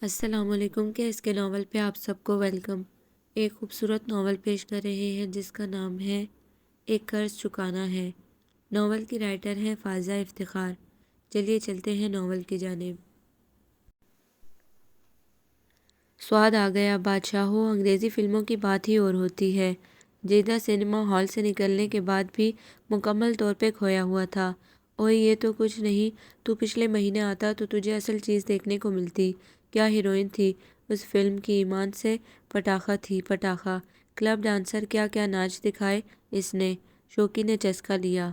السلام علیکم کے اس کے ناول پہ آپ سب کو ویلکم۔ ایک خوبصورت ناول پیش کر رہے ہیں جس کا نام ہے ایک قرض چکانا ہے۔ ناول کی رائٹر ہیں فائزہ افتخار۔ چلیے چلتے ہیں ناول کی جانب۔ سواد آ گیا بادشاہوں، انگریزی فلموں کی بات ہی اور ہوتی ہے۔ جیدہ سنیما ہال سے نکلنے کے بعد بھی مکمل طور پہ کھویا ہوا تھا۔ اوئے یہ تو کچھ نہیں، تو پچھلے مہینے آتا تو تجھے اصل چیز دیکھنے کو ملتی۔ کیا ہیروئن تھی اس فلم کی، ایمان سے پٹاخہ تھی پٹاخہ۔ کلب ڈانسر کیا کیا ناچ دکھائے اس نے، شوقی نے چسکا لیا۔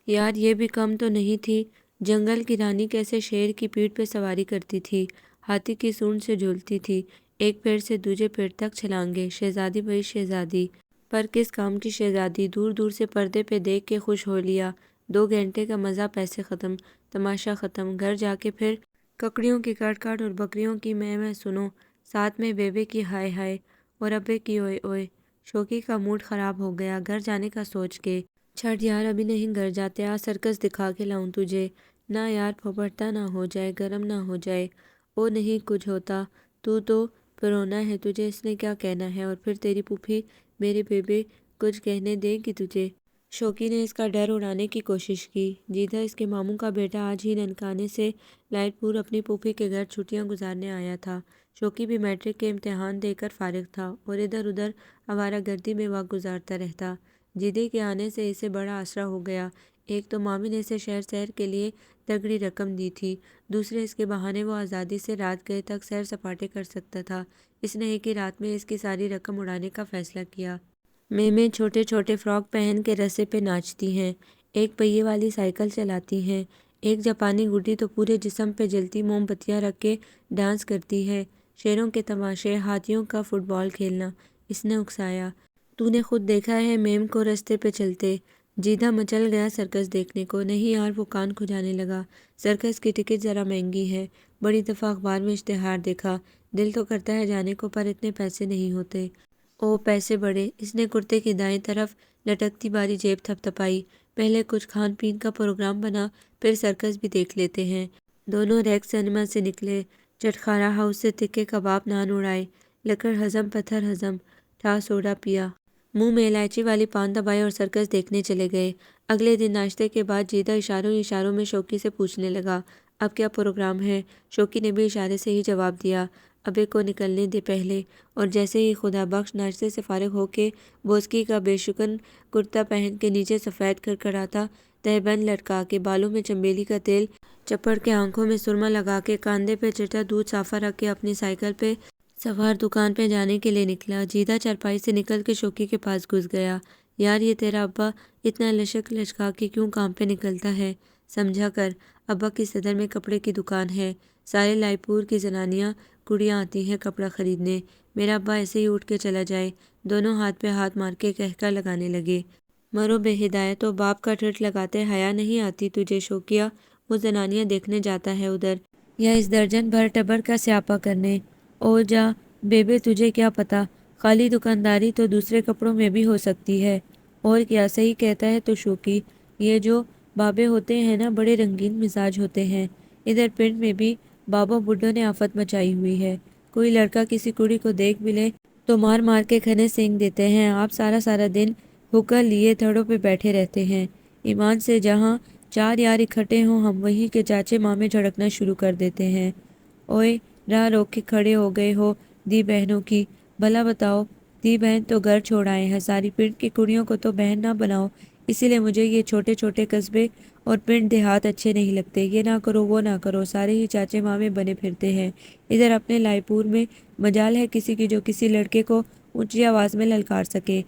یار یہ بھی کم تو نہیں تھی، جنگل کی رانی کیسے شیر کی پیٹھ پہ سواری کرتی تھی، ہاتھی کی سونڈ سے جھولتی تھی، ایک پیڑ سے دوسرے پیڑ تک چھلانگے۔ شہزادی بھئی شہزادی، پر کس کام کی شہزادی، دور دور سے پردے پہ دیکھ کے خوش ہو لیا۔ 2 گھنٹے کا مزہ، پیسے ختم، تماشا ختم۔ گھر جا کے پھر ککڑیوں کی کٹ کٹ اور بکریوں کی میں سنو، ساتھ میں بیبے کی ہائے ہائے اور ابے کی اوئے اوئے۔ شوقی کا موڈ خراب ہو گیا گھر جانے کا سوچ کے۔ چھٹ یار ابھی نہیں گھر جاتے، آج سرکس دکھا کے لاؤں تجھے۔ نہ یار پھپھڑتا نہ ہو جائے، گرم نہ ہو جائے۔ او نہیں کچھ ہوتا، تو پرونا ہے، تجھے اس نے کیا کہنا ہے، اور پھر تیری پھوپھی میرے بیبے کچھ کہنے دے گی تجھے۔ شوقی نے اس کا ڈر اڑانے کی کوشش کی۔ جیدہ اس کے ماموں کا بیٹا آج ہی ننکانے سے لائٹ پور اپنی پھوپھی کے گھر چھٹیاں گزارنے آیا تھا۔ شوقی بھی میٹرک کے امتحان دے کر فارغ تھا اور ادھر ادھر آوارہ گردی میں وقت گزارتا رہتا۔ جیدے کے آنے سے اسے بڑا آسرا ہو گیا۔ ایک تو مامی نے اسے شہر سیر کے لیے تگڑی رقم دی تھی، دوسرے اس کے بہانے وہ آزادی سے رات گئے تک سیر سپاٹے کر سکتا تھا۔ اس نے ایک ہی رات میں اس کی ساری رقم اڑانے کا فیصلہ کیا۔ میں چھوٹے چھوٹے فراک پہن کے رسے پہ ناچتی ہیں، ایک پہیے والی سائیکل چلاتی ہیں، ایک جاپانی گڈی تو پورے جسم پہ جلتی موم بتیاں رکھ کے ڈانس کرتی ہے۔ شیروں کے تماشے، ہاتھیوں کا فٹ بال کھیلنا، اس نے اکسایا۔ تو نے خود دیکھا ہے میم کو رستے پہ چلتے۔ جیدہ مچل گیا سرکس دیکھنے کو۔ نہیں یار، وہ کان کھجانے لگا، سرکس کی ٹکٹ ذرا مہنگی ہے، بڑی دفعہ اخبار میں اشتہار دیکھا، دل تو کرتا ہے جانے کو پر اتنے پیسے نہیں ہوتے۔ او پیسے بڑے، اس نے کرتے کی دائیں طرف لٹکتی باری جیب تھپ تھپائی۔ پہلے کچھ کھان پین کا پروگرام بنا، پھر سرکس بھی دیکھ لیتے ہیں۔ دونوں ریکس سنیما سے نکلے، چٹخارا ہاؤس سے تکے کباب نان اڑائے، لکڑ ہضم پتھر ہضم، ٹھا سوڈا پیا، منہ میں الائچی والی پان دبائے اور سرکس دیکھنے چلے گئے۔ اگلے دن ناشتے کے بعد جیدہ اشاروں اشاروں میں شوقی سے پوچھنے لگا، اب کیا پروگرام ہے؟ شوقی نے بھی اشارے سے ہی جواب دیا، ابے کو نکلنے دے پہلے۔ اور جیسے ہی خدا بخش ناشتے سے فارغ ہو کے بوسکی کا بے شکن کرتا پہن کے نیچے سفید کڑکڑاتا تہبند لٹکا کے، بالوں میں چنبیلی کا تیل چپڑ کے، آنکھوں میں سرما لگا کے، کاندھے پہ چٹا دودھ صافہ رکھ کے اپنی سائیکل پہ سوار دکان پہ جانے کے لیے نکلا۔ جیدہ چارپائی سے نکل کے شوقی کے پاس گھس گیا۔ یار یہ تیرا ابا اتنا لچک لچکا کے کیوں کام پہ نکلتا ہے؟ سمجھا کر، ابا کی صدر میں کپڑے کی دکان ہے، سارے لائی پور کی زنانیاں کڑیاں آتی ہیں کپڑا خریدنے، میرا ابا ایسے ہی اٹھ کے چلا جائے؟ دونوں ہاتھ پہ ہاتھ مار کے کہکا لگانے لگے۔ مرو بے ہدایت، تو باپ کا ٹھٹ لگاتے حیا نہیں آتی تجھے شوقیہ؟ وہ زنانیاں دیکھنے جاتا ہے ادھر، یا اس درجن بھر ٹبر کا سیاپا کرنے؟ او جا بیبے، تجھے کیا پتا، خالی دکانداری تو دوسرے کپڑوں میں بھی ہو سکتی ہے۔ اور کیا، صحیح کہتا ہے تو شوقی، یہ جو بابے ہوتے ہیں نا بڑے رنگین مزاج ہوتے ہیں۔ ادھر پنڈ میں بھی بابوں بڈھوں نے آفت مچائی ہوئی ہے، کوئی لڑکا کسی کڑی کو دیکھ بھی لے تو مار مار کے کھنے سینک دیتے ہیں۔ آپ سارا سارا دن ہوکر لیے تھڑوں پہ بیٹھے رہتے ہیں، ایمان سے جہاں 4 یار اکٹھے ہوں ہم وہیں کے چاچے مامے جھڑکنا شروع کر دیتے ہیں۔ اوئے راہ روک کے کھڑے ہو گئے ہو دی بہنوں کی، بھلا بتاؤ، دی بہن تو گھر چھوڑ آئے ہیں، ساری پنڈ کی کڑیوں کو تو بہن نہ بناؤ، اسی لیے مجھے یہ چھوٹے چھوٹے قصبے اور پنڈ دیہات اچھے نہیں لگتے، یہ نہ کرو وہ نہ کرو، سارے ہی چاچے مامے بنے پھرتے ہیں۔ ادھر اپنے لائی پور میں مجال ہے کسی کی جو کسی لڑکے کو اونچی آواز میں للکار سکے،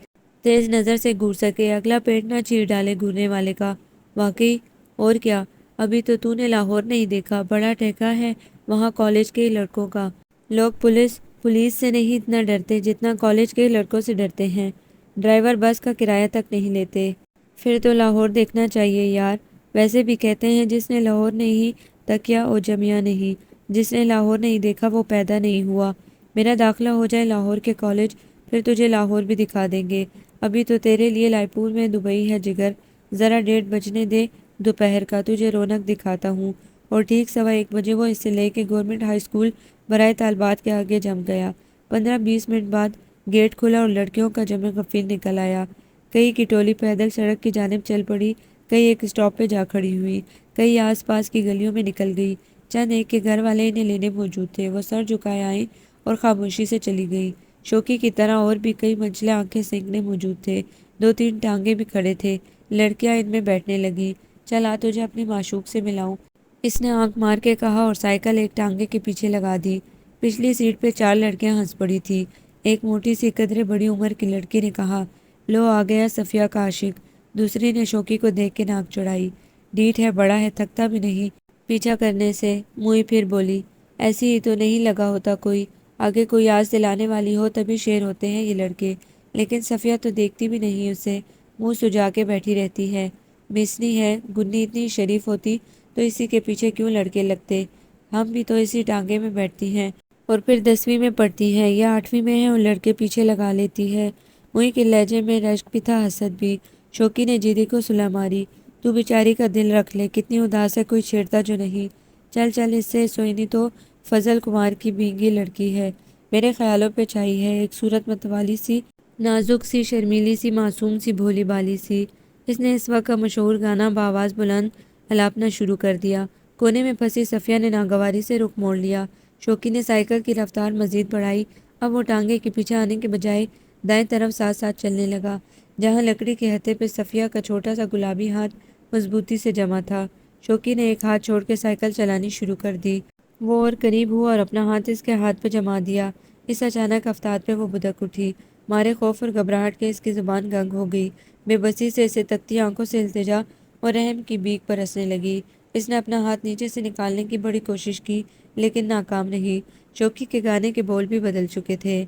تیز نظر سے گھور سکے، اگلا پیٹ نہ چیر ڈالے گھورنے والے کا۔ واقعی، اور کیا، ابھی تو نے لاہور نہیں دیکھا، بڑا ٹھیکا ہے وہاں کالج کے ہی لڑکوں کا، لوگ پولیس سے نہیں اتنا ڈرتے جتنا کالج کے ہی لڑکوں سے ڈرتے ہیں، ڈرائیور بس کا کرایہ تک نہیں لیتے۔ پھر تو لاہور دیکھنا چاہیے یار، ویسے بھی کہتے ہیں جس نے لاہور نہیں تکیا او جمیا نہیں، جس نے لاہور نہیں دیکھا وہ پیدا نہیں ہوا۔ میرا داخلہ ہو جائے لاہور کے کالج، پھر تجھے لاہور بھی دکھا دیں گے، ابھی تو تیرے لیے لائی پور میں دبئی ہے جگر، ذرا 1:30 بجنے دے دوپہر کا، تجھے رونق دکھاتا ہوں۔ اور ٹھیک 1:15 وہ اسے لے کے گورنمنٹ ہائی اسکول برائے طالبات کے آگے جم گیا۔ 15-20 منٹ بعد گیٹ کھلا اور لڑکیوں کا جمع غفیر نکل آیا۔ کئی کی ٹولی پیدل سڑک کی جانب چل پڑی، کئی ایک اسٹاپ پہ جا کھڑی ہوئی، کئی آس پاس کی گلیوں میں نکل گئی۔ چند ایک کے گھر والے انہیں لینے موجود تھے، وہ سر جھکائے آئیں اور خاموشی سے چلی گئی۔ شوکی کی طرح اور بھی کئی منچلے آنکھیں سینکنے موجود تھے، 2-3 ٹانگے بھی کھڑے تھے۔ لڑکیاں ان میں بیٹھنے لگیں۔ چل آ تجھے اپنے معشوق سے ملاؤں، اس نے آنکھ مار کے کہا اور سائیکل ایک ٹانگے کے پیچھے لگا دی۔ پچھلی سیٹ پہ 4 لڑکیاں ہنس پڑی تھیں۔ ایک موٹی سی قدرے بڑی عمر کی لڑکی نے کہا، لو آ گیا صفیہ کا عاشق۔ دوسری نے شوکی کو دیکھ کے ناک چڑھائی، ڈھیٹ ہے، بڑا ہے، تھکتا بھی نہیں پیچھا کرنے سے۔ منہ پھر بولی، ایسی ہی تو نہیں لگا ہوتا کوئی، آگے کوئی آس دلانے والی ہو تبھی شیر ہوتے ہیں یہ لڑکے۔ لیکن صفیہ تو دیکھتی بھی نہیں اسے، منہ سجا کے بیٹھی رہتی ہے۔ مسنی ہے، گنی اتنی شریف ہوتی تو اسی کے پیچھے کیوں لڑکے لگتے؟ ہم بھی تو اسی ٹانگے میں بیٹھتی ہیں اور پھر 10ویں میں پڑھتی ہے یا 8ویں میں ہے اور لڑکے پیچھے لگا لیتی ہے۔ موئی کے لہجے میں رشک بھی تھا، حسد بھی۔ شوکی نے جیدی کو صلح ماری، تو بیچاری کا دل رکھ لے، کتنی اداس ہے، کوئی چھیڑتا جو نہیں۔ چل چل اس سے سوئنی تو فضل کمار کی بھینگی لڑکی ہے، میرے خیالوں پہ چھائی ہے، ایک صورت متوالی سی، نازک سی، شرمیلی سی، معصوم سی، بھولی بالی سی۔ اس نے اس وقت کا مشہور گانا بآواز بلند الاپنا شروع کر دیا۔ کونے میں پھنسی صفیہ نے ناگواری سے رخ موڑ لیا۔ شوکی نے سائیکل کی رفتار مزید بڑھائی، اب وہ ٹانگے کے پیچھے آنے کے بجائے دائیں طرف ساتھ ساتھ چلنے لگا، جہاں لکڑی کے ہتھے پہ صفیہ کا چھوٹا سا گلابی ہاتھ مضبوطی سے جمع تھا۔ شوکی نے ایک ہاتھ چھوڑ کے سائیکل چلانی شروع کر دی۔ وہ اور قریب ہوا اور اپنا ہاتھ اس کے ہاتھ پہ جما دیا۔ اس اچانک افتاد پہ وہ بدک اٹھی، مارے خوف اور گھبراہٹ کے اس کی زبان گنگ ہو گئی، بے بسی سے اسے تکتی آنکھوں سے التجا اور رحم کی بھیک برسنے لگی۔ اس نے اپنا ہاتھ نیچے سے نکالنے کی بڑی کوشش کی لیکن ناکام رہی۔ شوکی کے گانے کے بول بھی بدل چکے تھے،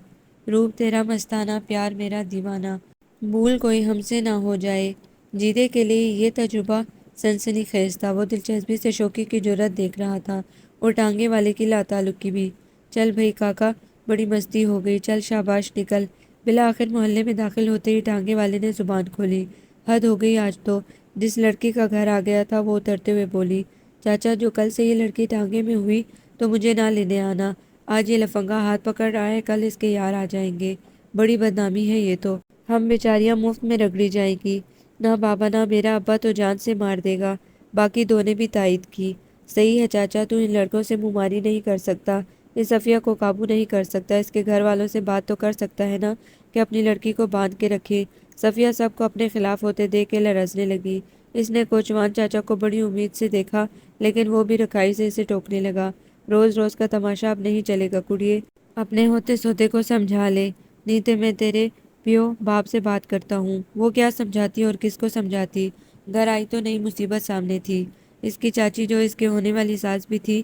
روپ تیرا مستانہ، پیار میرا دیوانہ، بھول کوئی ہم سے نہ ہو جائے۔ جیدے کے لیے یہ تجربہ سنسنی خیز تھا، وہ دلچسپی سے شوکی کی جرأت دیکھ رہا تھا اور ٹانگے والے کی لاتعلقی بھی۔ چل بھئی کاکا، بڑی مستی ہو گئی، چل شاباش نکل۔ بالآخر محلے میں داخل ہوتے ہی ٹانگے والے نے زبان کھولی، حد ہو گئی آج تو۔ جس لڑکی کا گھر آ گیا تھا وہ اترتے ہوئے بولی، چاچا جو کل سے یہ لڑکی ٹانگے میں ہوئی تو مجھے نہ لینے آنا، آج یہ لفنگا ہاتھ پکڑ رہا ہے، کل اس کے یار آ جائیں گے، بڑی بدنامی ہے یہ تو، ہم بیچاریاں مفت میں رگڑی جائیں گی۔ نہ بابا نہ، میرا ابا تو جان سے مار دے گا۔ باقی دو نے بھی تائید کی، صحیح ہے چاچا، تو ان لڑکوں سے منہ ماری نہیں کر سکتا، اس صفیہ کو قابو نہیں کر سکتا، اس کے گھر والوں سے بات تو کر سکتا ہے نا کہ اپنی لڑکی کو باندھ کے رکھے۔ صفیہ سب کو اپنے خلاف ہوتے دیکھ کے لرزنے لگی۔ اس نے کوچوان چاچا کو بڑی امید سے دیکھا لیکن وہ بھی رکھائی سے اسے ٹوکنے لگا، روز روز کا تماشا اب نہیں چلے گا کڑیے، اپنے ہوتے سوتے کو سمجھا لے، نہیں تو میں تیرے پیو باپ سے بات کرتا ہوں۔ وہ کیا سمجھاتی اور کس کو سمجھاتی؟ گھر آئی تو نئی مصیبت سامنے تھی۔ اس کی چاچی جو اس کے ہونے والی ساس بھی تھی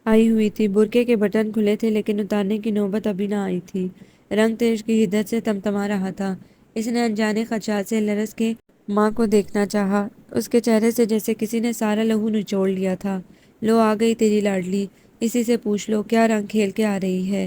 آئی ہوئی تھی، برقعے کے بٹن کھلے تھے لیکن اتارنے کی نوبت ابھی نہ آئی تھی، رنگ تو عشق کی حدت سے تمتما رہا تھا۔ اس نے انجانے خدشات سے لرز کے ماں کو دیکھنا چاہا، اس کے چہرے سے جیسے کسی نے سارا لہو نچوڑ لیا تھا۔ لو آ گئی تیری لاڈلی، اسی سے پوچھ لو کیا رنگ کھیل کے آ رہی ہے۔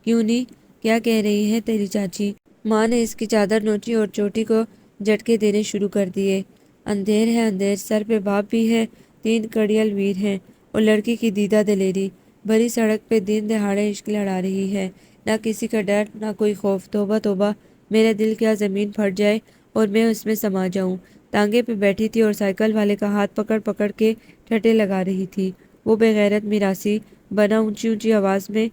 کیوں نہیں، کیا کہہ رہی ہے تیری چاچی؟ ماں نے اس کی چادر نوچی اور چوٹی کو جھٹکے دینے شروع کر دیے۔ اندھیر ہے اندھیر، سر پہ باپ بھی ہے، 3 کڑیل ویر ہیں اور لڑکی کی دیدہ دلیری، بھری سڑک پہ دن دہاڑے عشق لڑا رہی ہے، نہ کسی کا ڈر نہ کوئی خوف۔ توبہ توبہ، میرا دل کیا زمین پھٹ جائے اور میں اس میں سما جاؤں۔ ٹانگے پہ بیٹھی تھی اور سائیکل والے کا ہاتھ پکڑ پکڑ کے ٹھٹے لگا رہی تھی۔ وہ بے غیرت میراثی بنا اونچی اونچی آواز میں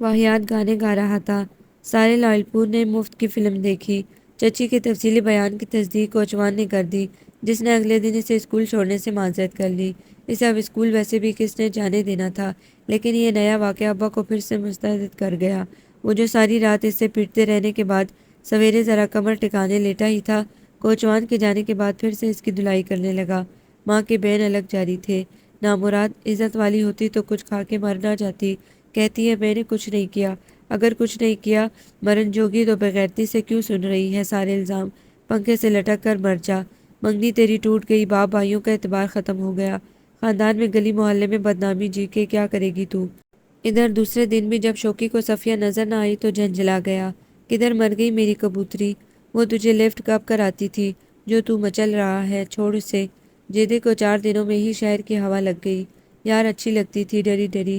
واہیات گانے گا رہا تھا۔ سارے لائل پور نے مفت کی فلم دیکھی۔ چچی کے تفصیلی بیان کی تصدیق کوچوان نے کر دی، جس نے اگلے دن اسے اسکول چھوڑنے سے معذرت کر لی۔ اسے اب اسکول ویسے بھی کس نے جانے دینا تھا، لیکن یہ نیا واقعہ ابا کو پھر سے مسترد کر گیا۔ وہ جو ساری رات اس سے پیٹتے رہنے کے بعد سویرے ذرا کمر ٹکانے لیٹا ہی تھا، کوچوان کے جانے کے بعد پھر سے اس کی دھلائی کرنے لگا۔ ماں کے بین الگ جاری تھے، نامراد عزت والی ہوتی تو کچھ کھا کے مر نہ جاتی، کہتی ہے میں نے کچھ نہیں کیا، اگر کچھ نہیں کیا مرن جوگی تو بغیرتی سے کیوں سن رہی ہے سارے الزام، پنکھے سے لٹک کر مر جا، منگنی تیری ٹوٹ گئی، باپ بھائیوں کا اعتبار ختم ہو گیا، خاندان میں گلی محلے میں بدنامی جی کے کیا کرے گی تو۔ ادھر دوسرے دن بھی جب شوکی کو صفیہ نظر نہ آئی تو جھنجھلا گیا، کدھر مر گئی میری کبوتری، وہ تجھے لفٹ کب کراتی تھی جو تو مچل رہا ہے، چھوڑ اسے۔ جیدے کو 4 دنوں میں ہی شہر کی ہوا لگ گئی، یار اچھی لگتی تھی ڈری ڈری،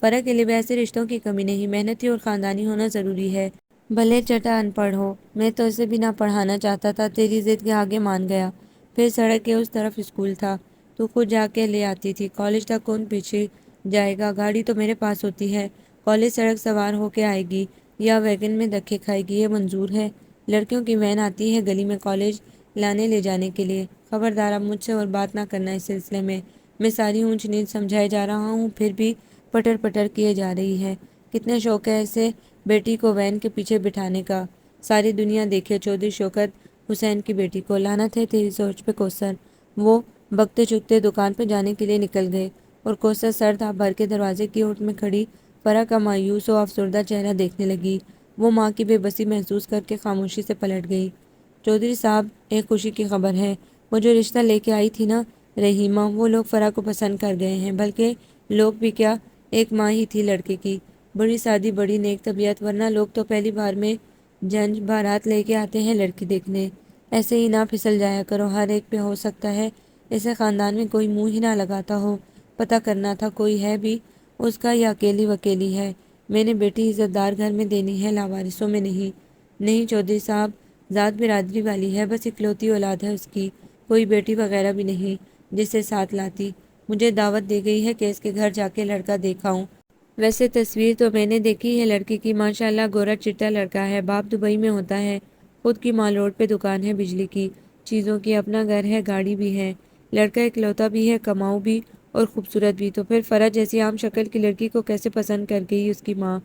فرا کے لیے بھی ایسے رشتوں کی کمی نہیں، محنتی اور خاندانی ہونا ضروری ہے۔ بھلے چٹا ان پڑھ ہو، میں تو اسے بھی نہ پڑھانا چاہتا تھا، تیری ضد کے آگے مان گیا۔ پھر سڑک کے اس طرف اسکول تھا، تو خود جا کے لے آتی تھی۔ کالج تک کون پیچھے جائے گا، گاڑی تو میرے پاس ہوتی ہے۔ کالج سڑک سوار ہو کے آئے گی یا ویگن میں دھکے کھائے گی، یہ منظور ہے؟ لڑکیوں کی وین آتی ہے گلی میں کالج لانے لے جانے کے لیے۔ خبردار اب مجھ سے اور بات نہ کرنا اس سلسلے میں ساری اونچ نیچ سمجھائے جا رہا ہوں، پھر بھی پٹر پٹر کیے جا رہی ہے۔ کتنے شوق ہے اسے بیٹی کو وین کے پیچھے بٹھانے کا، ساری دنیا دیکھے چودھری شوکت حسین کی بیٹی کو۔ لعنت ہے تیری سوچ پہ کوثر۔ وہ بکتے چکتے دکان پہ جانے کے لیے نکل گئے اور کوثر سر تھا بھر کے دروازے کی اوٹ میں کھڑی فرا کا مایوس و افسردہ چہرہ دیکھنے لگی۔ وہ ماں کی بے بسی محسوس کر کے خاموشی سے پلٹ گئی۔ چودھری صاحب، ایک خوشی کی خبر ہے۔ وہ جو رشتہ لے کے آئی تھی نا رحیمہ، وہ لوگ فرا کو پسند کر گئے ہیں۔ بلکہ لوگ بھی کیا، ایک ماں ہی تھی لڑکے کی، بڑی سادی، بڑی نیک طبیعت، ورنہ لوگ تو پہلی بار میں جنج بارات لے کے آتے ہیں لڑکی دیکھنے۔ ایسے ہی نہ پھسل جایا کرو، ہر ایک پہ ہو سکتا ہے اسے خاندان میں کوئی منہ ہی نہ لگاتا ہو۔ پتہ کرنا تھا کوئی ہے بھی اس کا یا اکیلی وکیلی ہے۔ میں نے بیٹی عزت دار گھر میں دینی ہے، لاوارثوں میں نہیں۔ نہیں چودھری صاحب، ذات برادری والی ہے، بس اکلوتی اولاد ہے اس کی، کوئی بیٹی وغیرہ بھی نہیں جسے ساتھ لاتی۔ مجھے دعوت دی گئی ہے کہ اس کے گھر جا کے لڑکا دیکھاؤں۔ ویسے تصویر تو میں نے دیکھی ہے لڑکی کی، ماشاءاللہ گورا چٹا لڑکا ہے۔ باپ دبئی میں ہوتا ہے، خود کی مال روڈ پہ دکان ہے بجلی کی چیزوں کی، اپنا گھر ہے، گاڑی بھی ہے۔ لڑکا اکلوتا بھی ہے، کماؤ بھی اور خوبصورت بھی، تو پھر فرا جیسی عام شکل کی لڑکی کو کیسے پسند کر گئی اس کی ماں؟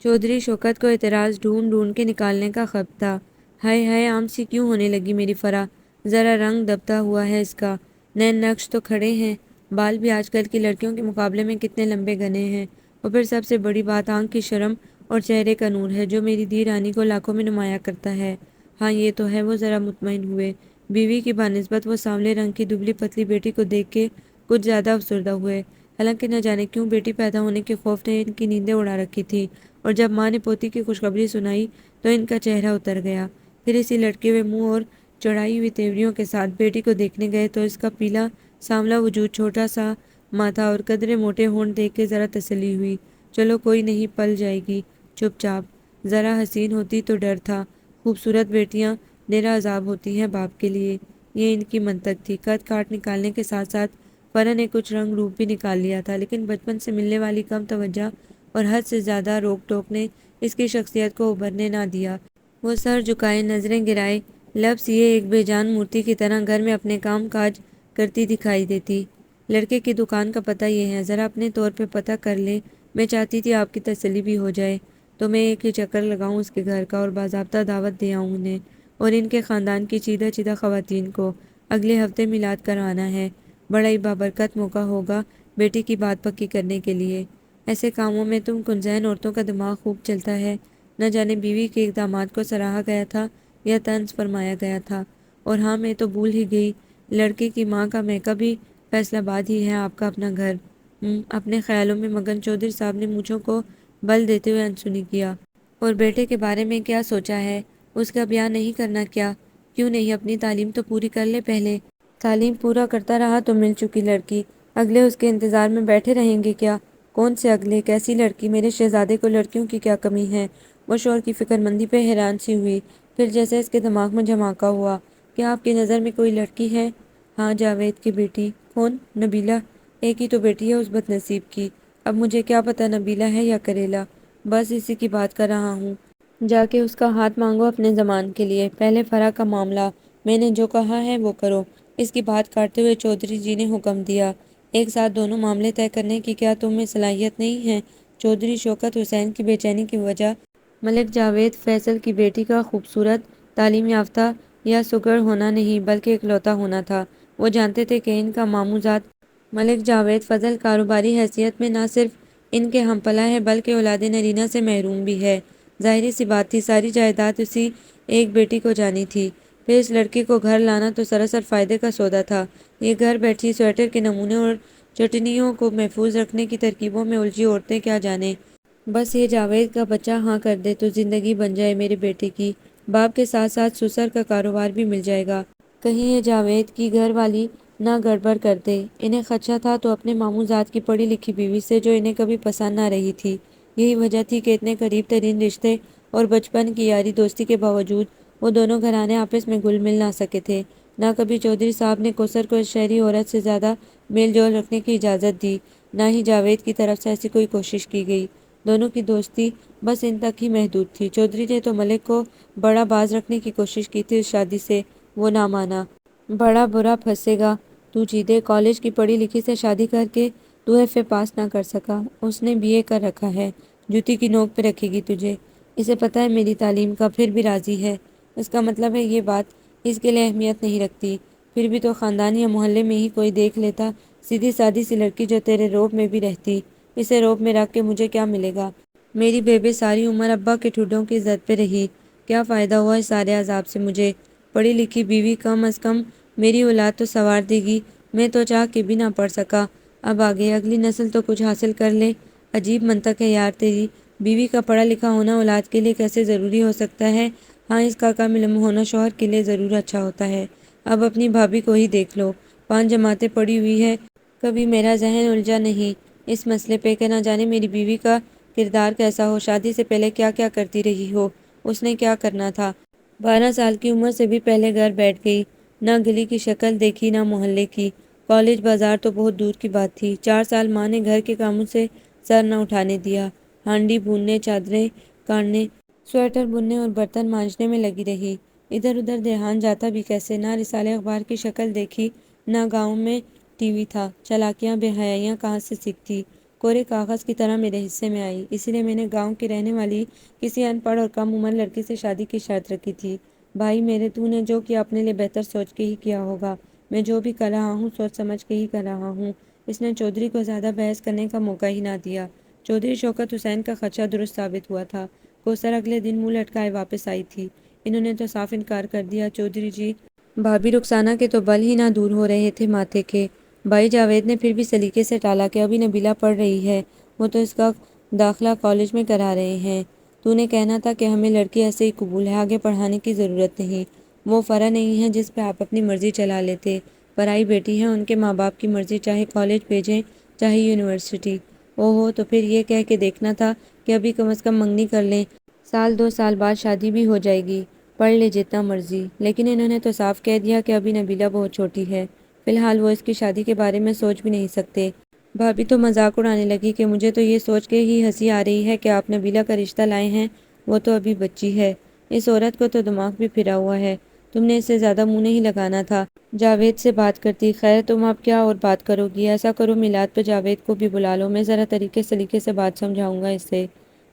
چودھری شوکت کو اعتراض ڈھونڈ ڈھونڈ کے نکالنے کا خب تھا۔ ہائے ہائے، عام سی کیوں ہونے لگی میری فرا؟ ذرا رنگ دبتا ہوا ہے اس کا، نئے نقش تو کھڑے ہیں، بال بھی آج کل کی لڑکیوں کے مقابلے میں کتنے لمبے گھنے ہیں، اور پھر سب سے بڑی بات آنکھ کی شرم اور چہرے کا نور ہے جو میری دی رانی کو لاکھوں میں نمایاں کرتا ہے۔ ہاں یہ تو ہے۔ وہ ذرا مطمئن ہوئے، بیوی کی بانسبت وہ سانولے رنگ کی دبلی پتلی بیٹی کو دیکھ کے کچھ زیادہ افسردہ ہوئے۔ حالانکہ نہ جانے کیوں بیٹی پیدا ہونے کے خوف نے ان کی نیندیں اڑا رکھی تھی، اور جب ماں نے پوتی کی خوشخبری سنائی تو ان کا چہرہ اتر گیا۔ پھر اسی لٹکے ہوئے منہ اور چڑھائی ہوئی تیوریوں کے ساتھ بیٹی کو دیکھنے گئے تو اس کا پیلا سانولا وجود، چھوٹا سا ماتھا اور قدرے موٹے ہونٹ دیکھ کے ذرا تسلی ہوئی۔ چلو کوئی نہیں، پل جائے گی چپ چاپ۔ ذرا حسین ہوتی تو ڈر تھا، خوبصورت بیٹیاں نرا عذاب ہوتی ہیں باپ کے لیے، یہ ان کی منطق تھی۔ قد کاٹ نکالنے کے ساتھ ساتھ فرا نے کچھ رنگ روپ بھی نکال لیا تھا، لیکن بچپن سے ملنے والی کم توجہ اور حد سے زیادہ روک ٹوک نے اس کی شخصیت کو ابھرنے نہ دیا۔ وہ سر جھکائے، نظریں گرائے، لب سیے ایک بے جان مورتی کی طرح گھر میں اپنے کام کاج کرتی دکھائی دیتی۔ لڑکے کی دکان کا پتہ یہ ہے، ذرا اپنے طور پہ پتہ کر لیں۔ میں چاہتی تھی آپ کی تسلی بھی ہو جائے، تو میں ایک ہی چکر لگاؤں اس کے گھر کا اور باضابطہ دعوت دے آؤں انہیں اور ان کے خاندان کی چیدہ چیدہ خواتین کو۔ اگلے ہفتے میلاد کروانا ہے، بڑا ہی بابرکت موقع ہوگا بیٹی کی بات پکی کرنے کے لیے۔ ایسے کاموں میں تم کنزین عورتوں کا دماغ خوب چلتا ہے۔ نہ جانے بیوی کے اقدامات کو سراہا گیا تھا یا طنز فرمایا گیا تھا۔ اور ہاں، میں تو بھول ہی گئی، لڑکے کی ماں کا میکہ بھی فیصل آباد ہی ہے، آپ کا اپنا گھر۔ اپنے خیالوں میں مگن چودھری صاحب نے مونچھوں کو بل دیتے ہوئے انسنی کیا۔ اور بیٹے کے بارے میں کیا سوچا ہے؟ اس کا بیاہ نہیں کرنا کیا؟ کیوں نہیں؟ اپنی تعلیم تو پوری کر لے پہلے۔ تعلیم پورا کرتا رہا تو مل چکی لڑکی، اگلے اس کے انتظار میں بیٹھے رہیں گے کیا؟ کون سے اگلے؟ کیسی لڑکی؟ میرے شہزادے کو لڑکیوں کی کیا کمی ہے؟ وہ شوہر کی فکر مندی پہ حیران سی ہوئی، پھر جیسے اس کے دماغ میں جھماکا ہوا۔ کیا آپ کی نظر میں کوئی لڑکی ہے؟ ہاں، جاوید کی بیٹی۔ کون؟ نبیلہ؟ ایک ہی تو بیٹی ہے اس بد نصیب کی۔ اب مجھے کیا پتہ نبیلہ ہے یا کریلا، بس اسی کی بات کر رہا ہوں۔ جا کے اس کا ہاتھ مانگو اپنے زمان کے لیے، پہلے فرا کا معاملہ، میں نے جو کہا ہے وہ کرو۔ اس کی بات کاٹتے ہوئے چودھری جی نے حکم دیا۔ ایک ساتھ دونوں معاملے طے کرنے کی کیا تم میں صلاحیت نہیں ہے؟ چودھری شوکت حسین کی بے چینی کی وجہ ملک جاوید فیصل کی بیٹی کا خوبصورت، تعلیم یافتہ یا سگڑ ہونا نہیں بلکہ اکلوتا ہونا تھا۔ وہ جانتے تھے کہ ان کا ماموزاد ملک جاوید فضل کاروباری حیثیت میں نہ صرف ان کے ہم پلہ ہے بلکہ اولاد نرینہ سے محروم بھی ہے۔ ظاہری سی بات تھی، ساری جائیداد اسی ایک بیٹی کو جانی تھی۔ پھر اس لڑکی کو گھر لانا تو سراسر فائدے کا سودا تھا۔ یہ گھر بیٹھی سویٹر کے نمونے اور چٹنیوں کو محفوظ رکھنے کی ترکیبوں میں الجھی عورتیں کیا جانیں۔ بس یہ جاوید کا بچہ ہاں کر دے تو زندگی بن جائے میرے بیٹے کی، باپ کے ساتھ ساتھ سسر کا کاروبار بھی مل جائے گا۔ کہیں یہ جاوید کی گھر والی نہ گڑبڑ کر دے۔ انہیں خدشہ تھا تو اپنے ماموں زاد کی پڑھی لکھی بیوی سے، جو انہیں کبھی پسند نہ رہی تھی۔ یہی وجہ تھی کہ اتنے قریب ترین رشتے اور بچپن کی یاری دوستی کے باوجود وہ دونوں گھرانے آپس میں گھل مل نہ سکے تھے۔ نہ کبھی چودھری صاحب نے کوثر کو اس شہری عورت سے زیادہ میل جول رکھنے کی اجازت دی، نہ ہی جاوید کی طرف سے ایسی کوئی کوشش کی گئی۔ دونوں کی دوستی بس ان تک ہی محدود تھی۔ چودھری نے تو ملک کو بڑا باز رکھنے کی کوشش کی تھی اس شادی سے، وہ نہ مانا۔ بڑا برا پھنسے گا تو جیدے، کالج کی پڑھی لکھی سے شادی کر کے تو ایف اے پاس نہ کر سکا، اس نے بی اے کر رکھا ہے، جوتی کی نوک پہ رکھے گی تجھے۔ اسے پتہ ہے میری تعلیم کا، پھر بھی راضی ہے۔ اس کا مطلب ہے یہ بات اس کے لیے اہمیت نہیں رکھتی۔ پھر بھی تو خاندان یا محلے میں ہی کوئی دیکھ لیتا، سیدھی سادی سی لڑکی جو تیرے روب میں بھی رہتی، اسے روب میں رکھ کے مجھے کیا ملے گا؟ میری بیبے ساری عمر ابا کے ٹھڈوں کی زد پہ رہی، کیا فائدہ ہوا اس سارے عذاب سے مجھے؟ پڑھی لکھی بیوی کم از کم میری اولاد تو سنوار دے گی، میں تو چاہ کے بھی نہ پڑھ سکا۔ اب آگے اگلی نسل تو کچھ حاصل کر لے۔ عجیب منطق ہے یار تیری، بیوی کا پڑھا لکھا ہونا اولاد کے لیے کیسے ضروری ہو سکتا ہے؟ ہاں، اس کا کم علم ہونا شوہر کے لیے ضرور اچھا ہوتا ہے۔ اب اپنی بھابھی کو ہی دیکھ لو، 5 جماعتیں پڑھی ہوئی ہے، کبھی میرا ذہن الجھا نہیں اس مسئلے پہ کہ نہ جانے میری بیوی کا کردار کیسا ہو، شادی سے پہلے کیا کیا کرتی رہی ہو، اس نے کیا کرنا تھا۔ 12 سال کی عمر سے بھی پہلے گھر بیٹھ گئی، نہ گلی کی شکل دیکھی نہ محلے کی، کالج بازار تو بہت دور کی بات تھی۔ 4 سال ماں نے گھر کے کاموں سے سر نہ اٹھانے دیا، ہانڈی بھوننے، چادریں کاڑنے، سویٹر بننے اور برتن مانجنے میں لگی رہی۔ ادھر ادھر دھیان جاتا بھی کیسے، نہ رسالے اخبار کی شکل دیکھی، نہ گاؤں میں ٹی وی تھا، چالاکیاں بے حیائیاں کہاں سے سیکھتی، کورے کاغذ کی طرح میرے حصے میں آئی۔ اسی لیے میں نے گاؤں کی رہنے والی کسی ان پڑھ اور کم عمر لڑکی سے شادی کی شرط رکھی تھی۔ بھائی میرے، تو نے جو کیا اپنے لیے بہتر سوچ کے ہی کیا ہوگا، میں جو بھی کر رہا ہوں سوچ سمجھ کے ہی کر رہا ہوں۔ اس نے چودھری کو زیادہ بحث کرنے کا موقع ہی نہ دیا۔ چودھری شوکت حسین کا خدشہ درست ثابت ہوا تھا۔ کوثر اگلے دن منہ لٹکائے واپس آئی تھی۔ انہوں نے تو صاف انکار کر دیا، چودھری جی، بھابھی رخسانہ کے تو بل ہی نہ دور ہو رہے تھے ماتھے کے۔ بھائی جاوید نے پھر بھی سلیقے سے ٹالا کہ ابھی نبیلہ پڑھ رہی ہے، وہ تو اس کا داخلہ کالج میں کرا رہے ہیں، تو نے کہنا تھا کہ ہمیں لڑکی ایسے ہی قبول ہے، آگے پڑھانے کی ضرورت نہیں۔ وہ فرع نہیں ہے جس پہ آپ اپنی مرضی چلا لیتے، پرائی بیٹی ہے، ان کے ماں باپ کی مرضی، چاہے کالج بھیجیں چاہے یونیورسٹی۔ اوہو، تو پھر یہ کہہ کے دیکھنا تھا کہ ابھی کم از کم منگنی کر لیں، 1-2 سال بعد شادی بھی ہو جائے گی، پڑھ لے جتنا مرضی۔ لیکن انہوں نے تو صاف کہہ دیا کہ ابھی نبیلہ بہت چھوٹی ہے، فی الحال وہ اس کی شادی کے بارے میں سوچ بھی نہیں سکتے۔ بھابھی تو مذاق اڑانے لگی کہ مجھے تو یہ سوچ کے ہی ہنسی آ رہی ہے کہ آپ نبیلہ کا رشتہ لائے ہیں، وہ تو ابھی بچی ہے، اس عورت کو تو دماغ بھی پھرا ہوا ہے، تم نے اس سے زیادہ منہ نہیں لگانا تھا، جاوید سے بات کرتی۔ خیر تم اب کیا اور بات کرو گی، ایسا کرو میلاد پہ جاوید کو بھی بلا لو، میں ذرا طریقے سلیقے سے بات سمجھاؤں گا اس سے۔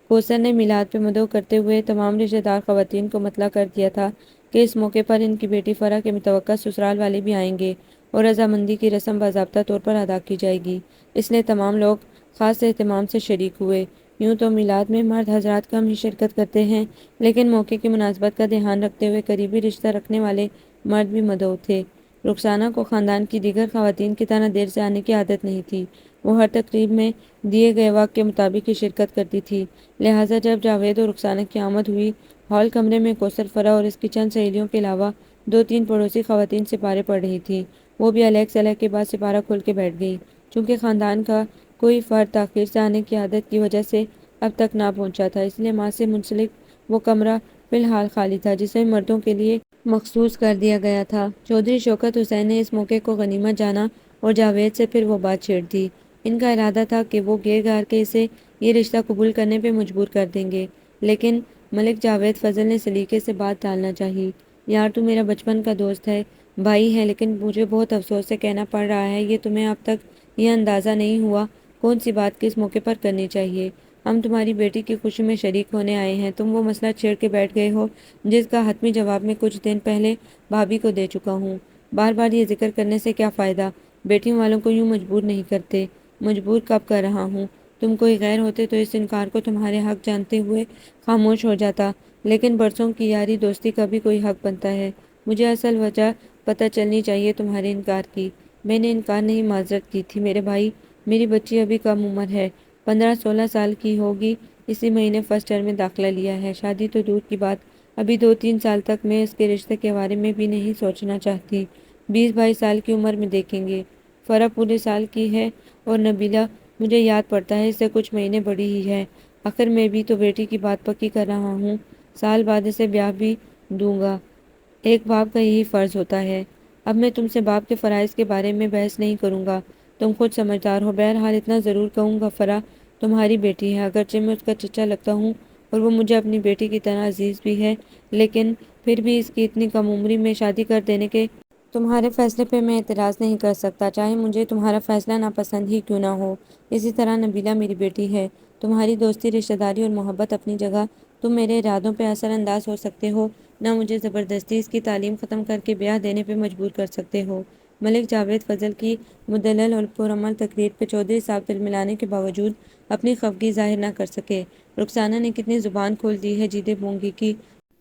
کوثر نے میلاد پہ مدعو کرتے ہوئے تمام رشتہ دار خواتین کو مطلع کر دیا تھا کہ اس موقع پر ان کی بیٹی فرح کے متوقع سسرال والے بھی آئیں گے اور رضامندی کی رسم باضابطہ طور پر ادا کی جائے گی، اس لیے تمام لوگ خاص اہتمام سے شریک ہوئے۔ یوں تو میلاد میں مرد حضرات کم ہی شرکت کرتے ہیں، لیکن موقع کی مناسبت کا دھیان رکھتے ہوئے قریبی رشتہ رکھنے والے مرد بھی مدعو تھے۔ رخسانہ کو خاندان کی دیگر خواتین کی طرح دیر سے آنے کی عادت نہیں تھی، وہ ہر تقریب میں دیے گئے وقت کے مطابق ہی شرکت کرتی تھی، لہٰذا جب جاوید اور رخسانہ کی آمد ہوئی، ہال کمرے میں کوثر، فرح اور اس کی چند سہیلیوں کے علاوہ 2-3 پڑوسی خواتین سپارے پڑھ رہی تھیں، وہ بھی علیگ سلیگ کے بعد سپارہ کھول کے بیٹھ گئیں۔ چونکہ خاندان کا کوئی فرد تاخیر سے آنے کی عادت کی وجہ سے اب تک نہ پہنچا تھا، اس لیے ماں سے منسلک وہ کمرہ فی الحال خالی تھا جسے مردوں کے لیے مخصوص کر دیا گیا تھا۔ چودھری شوکت حسین نے اس موقع کو غنیمت جانا اور جاوید سے پھر وہ بات چھیڑ دی۔ ان کا ارادہ تھا کہ وہ گیر گار کے اسے یہ رشتہ قبول کرنے پہ مجبور کر دیں گے، لیکن ملک جاوید فضل نے سلیقے سے بات ٹالنا چاہی۔ یار تو میرا بچپن کا دوست ہے، بھائی ہے، لیکن مجھے بہت افسوس سے کہنا پڑ رہا ہے، یہ تمہیں اب تک یہ اندازہ نہیں ہوا کون سی بات کس موقع پر کرنی چاہیے۔ ہم تمہاری بیٹی کی خوشی میں شریک ہونے آئے ہیں، تم وہ مسئلہ چھیڑ کے بیٹھ گئے ہو جس کا حتمی جواب میں کچھ دن پہلے بھابھی کو دے چکا ہوں۔ بار بار یہ ذکر کرنے سے کیا فائدہ، بیٹیوں والوں کو یوں مجبور نہیں کرتے۔ مجبور کب کر رہا ہوں، تم کوئی غیر ہوتے تو اس انکار کو تمہارے حق جانتے ہوئے خاموش ہو جاتا، لیکن برسوں کی یاری دوستی کا بھی کوئی حق بنتا ہے، مجھے اصل وجہ پتہ چلنی چاہیے تمہارے انکار کی۔ میں نے انکار نہیں، معذرت کی تھی میرے بھائی، میری بچی ابھی کم عمر ہے، 15-16 سال کی ہوگی، اسی مہینے فرسٹ ایئر میں داخلہ لیا ہے، شادی تو دور کی بات، ابھی 2-3 سال تک میں اس کے رشتے کے بارے میں بھی نہیں سوچنا چاہتی، 20-22 سال کی عمر میں دیکھیں گے۔ فرح پورے سال کی ہے اور نبیلہ مجھے یاد پڑتا ہے اس سے کچھ مہینے بڑی ہی ہے۔ آخر میں بھی تو بیٹی کی بات پکی کر رہا ہوں، سال بعد اسے بیاہ بھی دوں گا۔ ایک باپ کا یہی فرض ہوتا ہے۔ اب میں تم سے باپ کے فرائض کے بارے میں بحث نہیں کروں گا، تم خود سمجھدار ہو۔ بہرحال اتنا ضرور کہوں گا، فرح تمہاری بیٹی ہے، اگرچہ میں اس کا چچا لگتا ہوں اور وہ مجھے اپنی بیٹی کی طرح عزیز بھی ہے، لیکن پھر بھی اس کی اتنی کم عمری میں شادی کر دینے کے تمہارے فیصلے پہ میں اعتراض نہیں کر سکتا، چاہے مجھے تمہارا فیصلہ ناپسند ہی کیوں نہ ہو۔ اسی طرح نبیلہ میری بیٹی ہے، تمہاری دوستی، رشتہ داری اور محبت اپنی جگہ، تم میرے ارادوں پہ اثر انداز ہو سکتے ہو، نہ مجھے زبردستی اس کی تعلیم ختم کر کے بیاہ دینے پہ مجبور کر سکتے ہو۔ ملک جاوید فضل کی مدلل اور پرعمل تقریر پہ چودھری صاحب تلملانے کے باوجود اپنی خفگی ظاہر نہ کر سکے۔ رخسانہ نے کتنی زبان کھول دی ہے جیدے بونگی کی،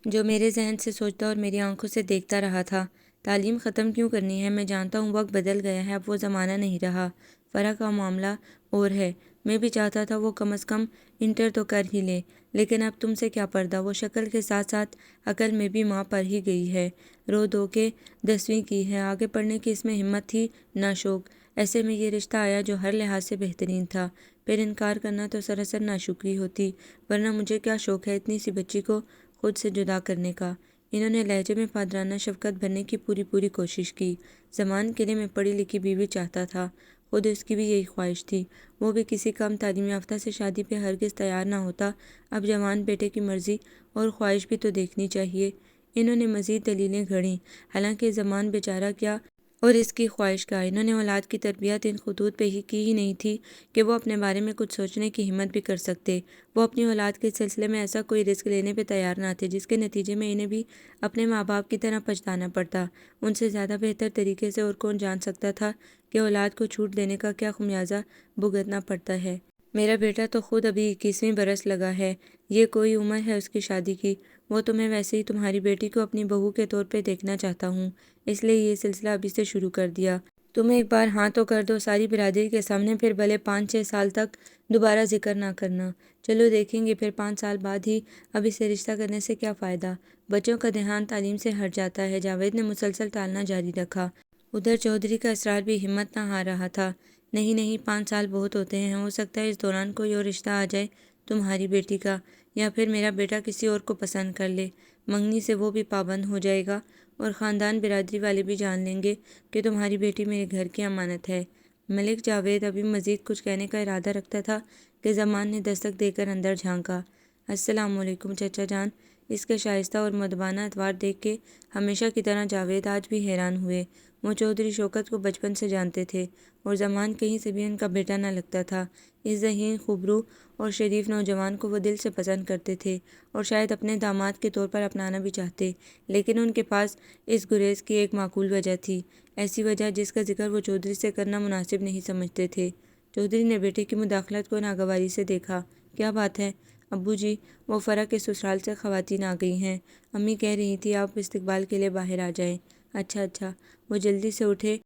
جو میرے ذہن سے سوچتا اور میری آنکھوں سے دیکھتا رہا تھا۔ تعلیم ختم کیوں کرنی ہے؟ میں جانتا ہوں وقت بدل گیا ہے، اب وہ زمانہ نہیں رہا۔ فرح کا معاملہ اور ہے، میں بھی چاہتا تھا وہ کم از کم انٹر تو کر ہی لے، لیکن اب تم سے کیا پردہ، وہ شکل کے ساتھ ساتھ عقل میں بھی ماں پر ہی گئی ہے، رو دھو کے 10ویں کی ہے، آگے پڑھنے کی اس میں ہمت تھی نہ شوق۔ ایسے میں یہ رشتہ آیا جو ہر لحاظ سے بہترین تھا، پھر انکار کرنا تو سراسر ناشکری ہوتی، ورنہ مجھے کیا شوق ہے اتنی سی بچی کو خود سے جدا کرنے کا۔ انہوں نے لہجے میں فادرانہ شفقت بھرنے کی پوری کوشش کی۔ زمان کے لیے میں پڑھی لکھی بیوی چاہتا تھا، خود اس کی بھی یہی خواہش تھی، وہ بھی کسی کم تعلیم یافتہ سے شادی پہ ہرگز تیار نہ ہوتا۔ اب جوان بیٹے کی مرضی اور خواہش بھی تو دیکھنی چاہیے۔ انہوں نے مزید دلیلیں گھڑیں، حالانکہ زمان بیچارہ کیا اور اس کی خواہش کا، انہوں نے اولاد کی تربیت ان خطوط پہ ہی کی ہی نہیں تھی کہ وہ اپنے بارے میں کچھ سوچنے کی ہمت بھی کر سکتے۔ وہ اپنی اولاد کے سلسلے میں ایسا کوئی رسک لینے پہ تیار نہ تھے جس کے نتیجے میں انہیں بھی اپنے ماں باپ کی طرح پچھتانا پڑتا۔ ان سے زیادہ بہتر طریقے سے اور کون جان سکتا تھا کہ اولاد کو چھوٹ دینے کا کیا خمیازہ بھگتنا پڑتا ہے۔ میرا بیٹا تو خود ابھی 21ویں برس لگا ہے، یہ کوئی عمر ہے اس کی شادی کی؟ وہ تو میں ویسے ہی تمہاری بیٹی کو اپنی بہو کے طور پہ دیکھنا چاہتا ہوں، اس لیے یہ سلسلہ ابھی سے شروع کر دیا۔ تم ایک بار ہاں تو کر دو ساری برادری کے سامنے، پھر بھلے 5-6 سال تک دوبارہ ذکر نہ کرنا۔ چلو دیکھیں گے، پھر 5 سال بعد ہی، اب اسے رشتہ کرنے سے کیا فائدہ؟ بچوں کا دھیان تعلیم سے ہٹ جاتا ہے، جاوید نے مسلسل ٹالنا جاری رکھا۔ ادھر چودھری کا اصرار بھی ہمت نہ ہار رہا تھا۔ نہیں 5 سال بہت ہوتے ہیں، ہو سکتا ہے اس دوران کوئی اور رشتہ آ جائے تمہاری بیٹی کا، یا پھر میرا بیٹا کسی اور کو پسند کر لے، منگنی سے وہ بھی پابند ہو جائے گا اور خاندان برادری والے بھی جان لیں گے کہ تمہاری بیٹی میرے گھر کی امانت ہے۔ ملک جاوید ابھی مزید کچھ کہنے کا ارادہ رکھتا تھا کہ زمان نے دستک دے کر اندر جھانکا۔ السلام علیکم چچا جان۔ اس کے شائستہ اور مؤدبانہ اتوار دیکھ کے ہمیشہ کی طرح جاوید آج بھی حیران ہوئے۔ وہ چودھری شوکت کو بچپن سے جانتے تھے اور زمان کہیں سے بھی ان کا بیٹا نہ لگتا تھا۔ اس ذہین، خوبرو اور شریف نوجوان کو وہ دل سے پسند کرتے تھے اور شاید اپنے داماد کے طور پر اپنانا بھی چاہتے، لیکن ان کے پاس اس گریز کی ایک معقول وجہ تھی، ایسی وجہ جس کا ذکر وہ چودھری سے کرنا مناسب نہیں سمجھتے تھے۔ چودھری نے بیٹے کی مداخلت کو ناگواری سے دیکھا۔ کیا بات ہے ابو جی؟ وہ فرح کے سسرال سے خواتین آ گئی ہیں، امی کہہ رہی تھی آپ استقبال کے لیے باہر آ جائیں۔ اچھا۔ وہ جلدی سے اٹھے،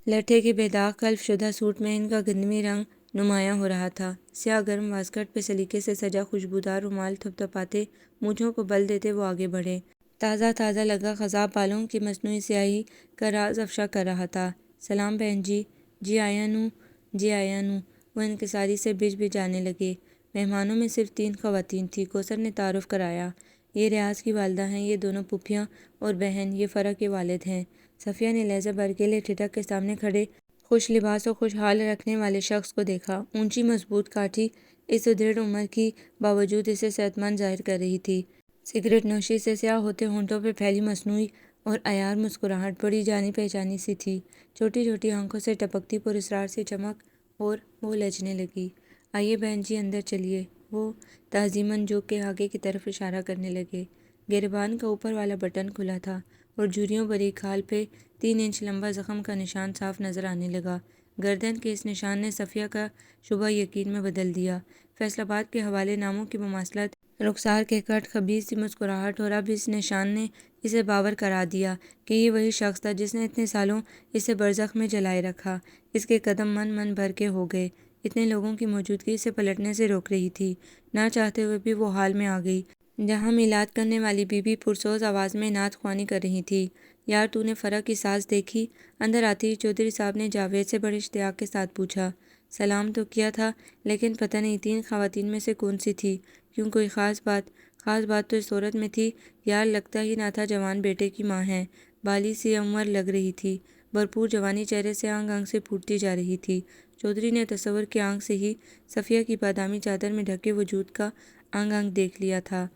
لٹھے کے بے داغ قلف شدہ سوٹ میں ان کا گندمی رنگ نمایاں ہو رہا تھا۔ سیاہ گرم واسکٹ پہ سلیقے سے سجا خوشبودار رومال تھپتھپاتے، مونچھوں کو بل دیتے وہ آگے بڑھے۔ تازہ لگا خضاب بالوں کی مصنوعی سیاہی کا راز افشا کر رہا تھا۔ سلام بہن جی۔ جی آیا نوں۔ وہ انکساری سے بج آنے لگے۔ مہمانوں میں صرف 3 خواتین تھیں۔ کوثر نے تعارف کرایا، یہ ریاض کی والدہ ہیں، یہ دونوں پھوپھیاں اور بہن، یہ فرح کے والد ہیں۔ صفیہ نے لہجہ برکیلے ٹھٹک کے سامنے کھڑے خوش لباس اور خوش حال رکھنے والے شخص کو دیکھا۔ اونچی مضبوط کاٹھی اس سدھڑ عمر کی باوجود اسے صحت مند ظاہر کر رہی تھی۔ سگریٹ نوشی سے سیاہ ہوتے ہونٹوں پہ پھیلی مصنوعی اور عیار مسکراہٹ بڑی جانی پہچانی سی تھی۔ چھوٹی آنکھوں سے ٹپکتی پراسرار سی چمک، اور وہ لجنے لگی۔ آئیے بہن جی اندر چلیے، وہ تعظیماً جھک کے آگے کی طرف اشارہ کرنے لگے۔ گریبان کا اوپر والا بٹن کھلا تھا اور جھریوں بھری کھال پہ 3 انچ لمبا زخم کا نشان صاف نظر آنے لگا۔ گردن کے اس نشان نے صفیہ کا شبہ یقین میں بدل دیا۔ فیصل آباد کے حوالے ناموں کی مماثلت، رخسار کے کٹ، خبیث سی مسکراہٹ، اور اب اس نشان نے اسے باور کرا دیا کہ یہ وہی شخص تھا جس نے اتنے سالوں اسے برزخ میں جلائے رکھا۔ اس کے قدم من بھر کے ہو گئے۔ اتنے لوگوں کی موجودگی اسے پلٹنے سے روک رہی تھی۔ نہ چاہتے ہوئے بھی وہ حال میں آ گئی جہاں میلاد کرنے والی بی بی پرسوز آواز میں نعت خوانی کر رہی تھی۔ یار تو نے فرح کی ساس دیکھی؟ اندر آتے ہی چودھری صاحب نے جاوید سے بڑے اشتیاق کے ساتھ پوچھا۔ سلام تو کیا تھا، لیکن پتہ نہیں 3 خواتین میں سے کون سی تھی؟ کیوں کوئی خاص بات؟ خاص بات تو اس عورت میں تھی یار، لگتا ہی نہ تھا جوان بیٹے کی ماں ہے۔ بالی سی عمر لگ رہی تھی، بھرپور جوانی چہرے سے آنگ آنگ سے پھوٹتی جا رہی تھی۔ چودھری نے تصور کی آنکھ سے ہی صفیہ کی بادامی چادر میں ڈھکے وجود کا آنگ آنگ دیکھ لیا تھا۔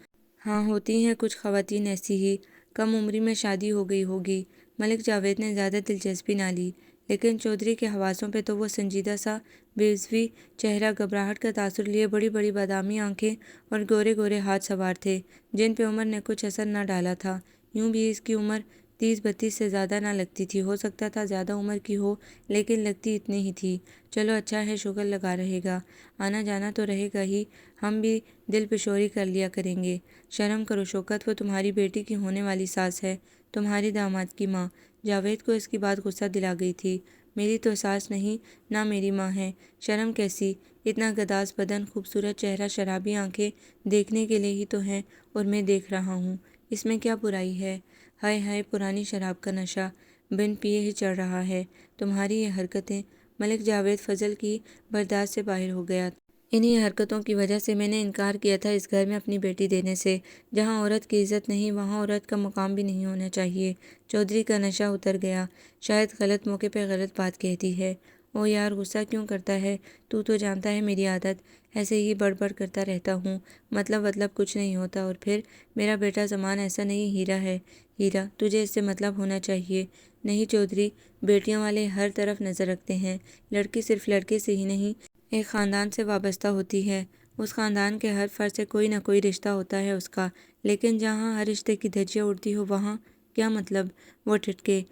ہاں ہوتی ہیں کچھ خواتین ایسی ہی، کم عمری میں شادی ہو گئی ہوگی۔ ملک جاوید نے زیادہ دلچسپی نہ لی، لیکن چودھری کے حواسوں پہ تو وہ سنجیدہ سا بے عزوی چہرہ، گھبراہٹ کا تاثر لیے بڑی بڑی بادامی آنکھیں اور گورے گورے ہاتھ سوار تھے، جن پہ عمر نے کچھ اثر نہ ڈالا تھا۔ یوں بھی اس کی عمر 30-32 سے زیادہ نہ لگتی تھی، ہو سکتا تھا زیادہ عمر کی ہو، لیکن لگتی اتنی ہی تھی۔ چلو اچھا ہے، شوگر لگا رہے گا، آنا جانا تو رہے گا ہی، ہم بھی دل پشوری کر لیا کریں گے۔ شرم کرو شوکت، وہ تمہاری بیٹی کی ہونے والی ساس ہے، تمہاری داماد کی ماں۔ جاوید کو اس کی بات غصہ دلا گئی تھی۔ میری تو ساس نہیں، نہ میری ماں ہے، شرم کیسی؟ اتنا گداز بدن، خوبصورت چہرہ، شرابی آنکھیں دیکھنے کے لیے ہی تو ہیں، اور میں دیکھ رہا ہوں، اس میں کیا برائی ہے؟ ہائے ہائے، پرانی شراب کا نشہ بن پیے ہی چڑھ رہا ہے، تمہاری یہ حرکتیں۔ ملک جاوید فضل کی برداشت سے باہر ہو گیا۔ انہی حرکتوں کی وجہ سے میں نے انکار کیا تھا اس گھر میں اپنی بیٹی دینے سے۔ جہاں عورت کی عزت نہیں، وہاں عورت کا مقام بھی نہیں ہونا چاہیے۔ چودھری کا نشہ اتر گیا، شاید غلط موقع پہ غلط بات کہہ دی ہے۔ او یار، غصہ کیوں کرتا ہے؟ تو جانتا ہے میری عادت، ایسے ہی بڑبڑ کرتا رہتا ہوں، مطلب کچھ نہیں ہوتا، اور پھر میرا بیٹا زمان ایسا نہیں ہیرا ہے۔ ہیرا؟ تجھے اس سے مطلب ہونا چاہیے۔ نہیں چودھری، بیٹیوں والے ہر طرف نظر رکھتے ہیں، لڑکی صرف لڑکے سے ہی نہیں، ایک خاندان سے وابستہ ہوتی ہے، اس خاندان کے ہر فرد سے کوئی نہ کوئی رشتہ ہوتا ہے اس کا، لیکن جہاں ہر رشتے کی دھجیاں اڑتی ہو وہاں کیا مطلب؟ وہ ٹھٹکے۔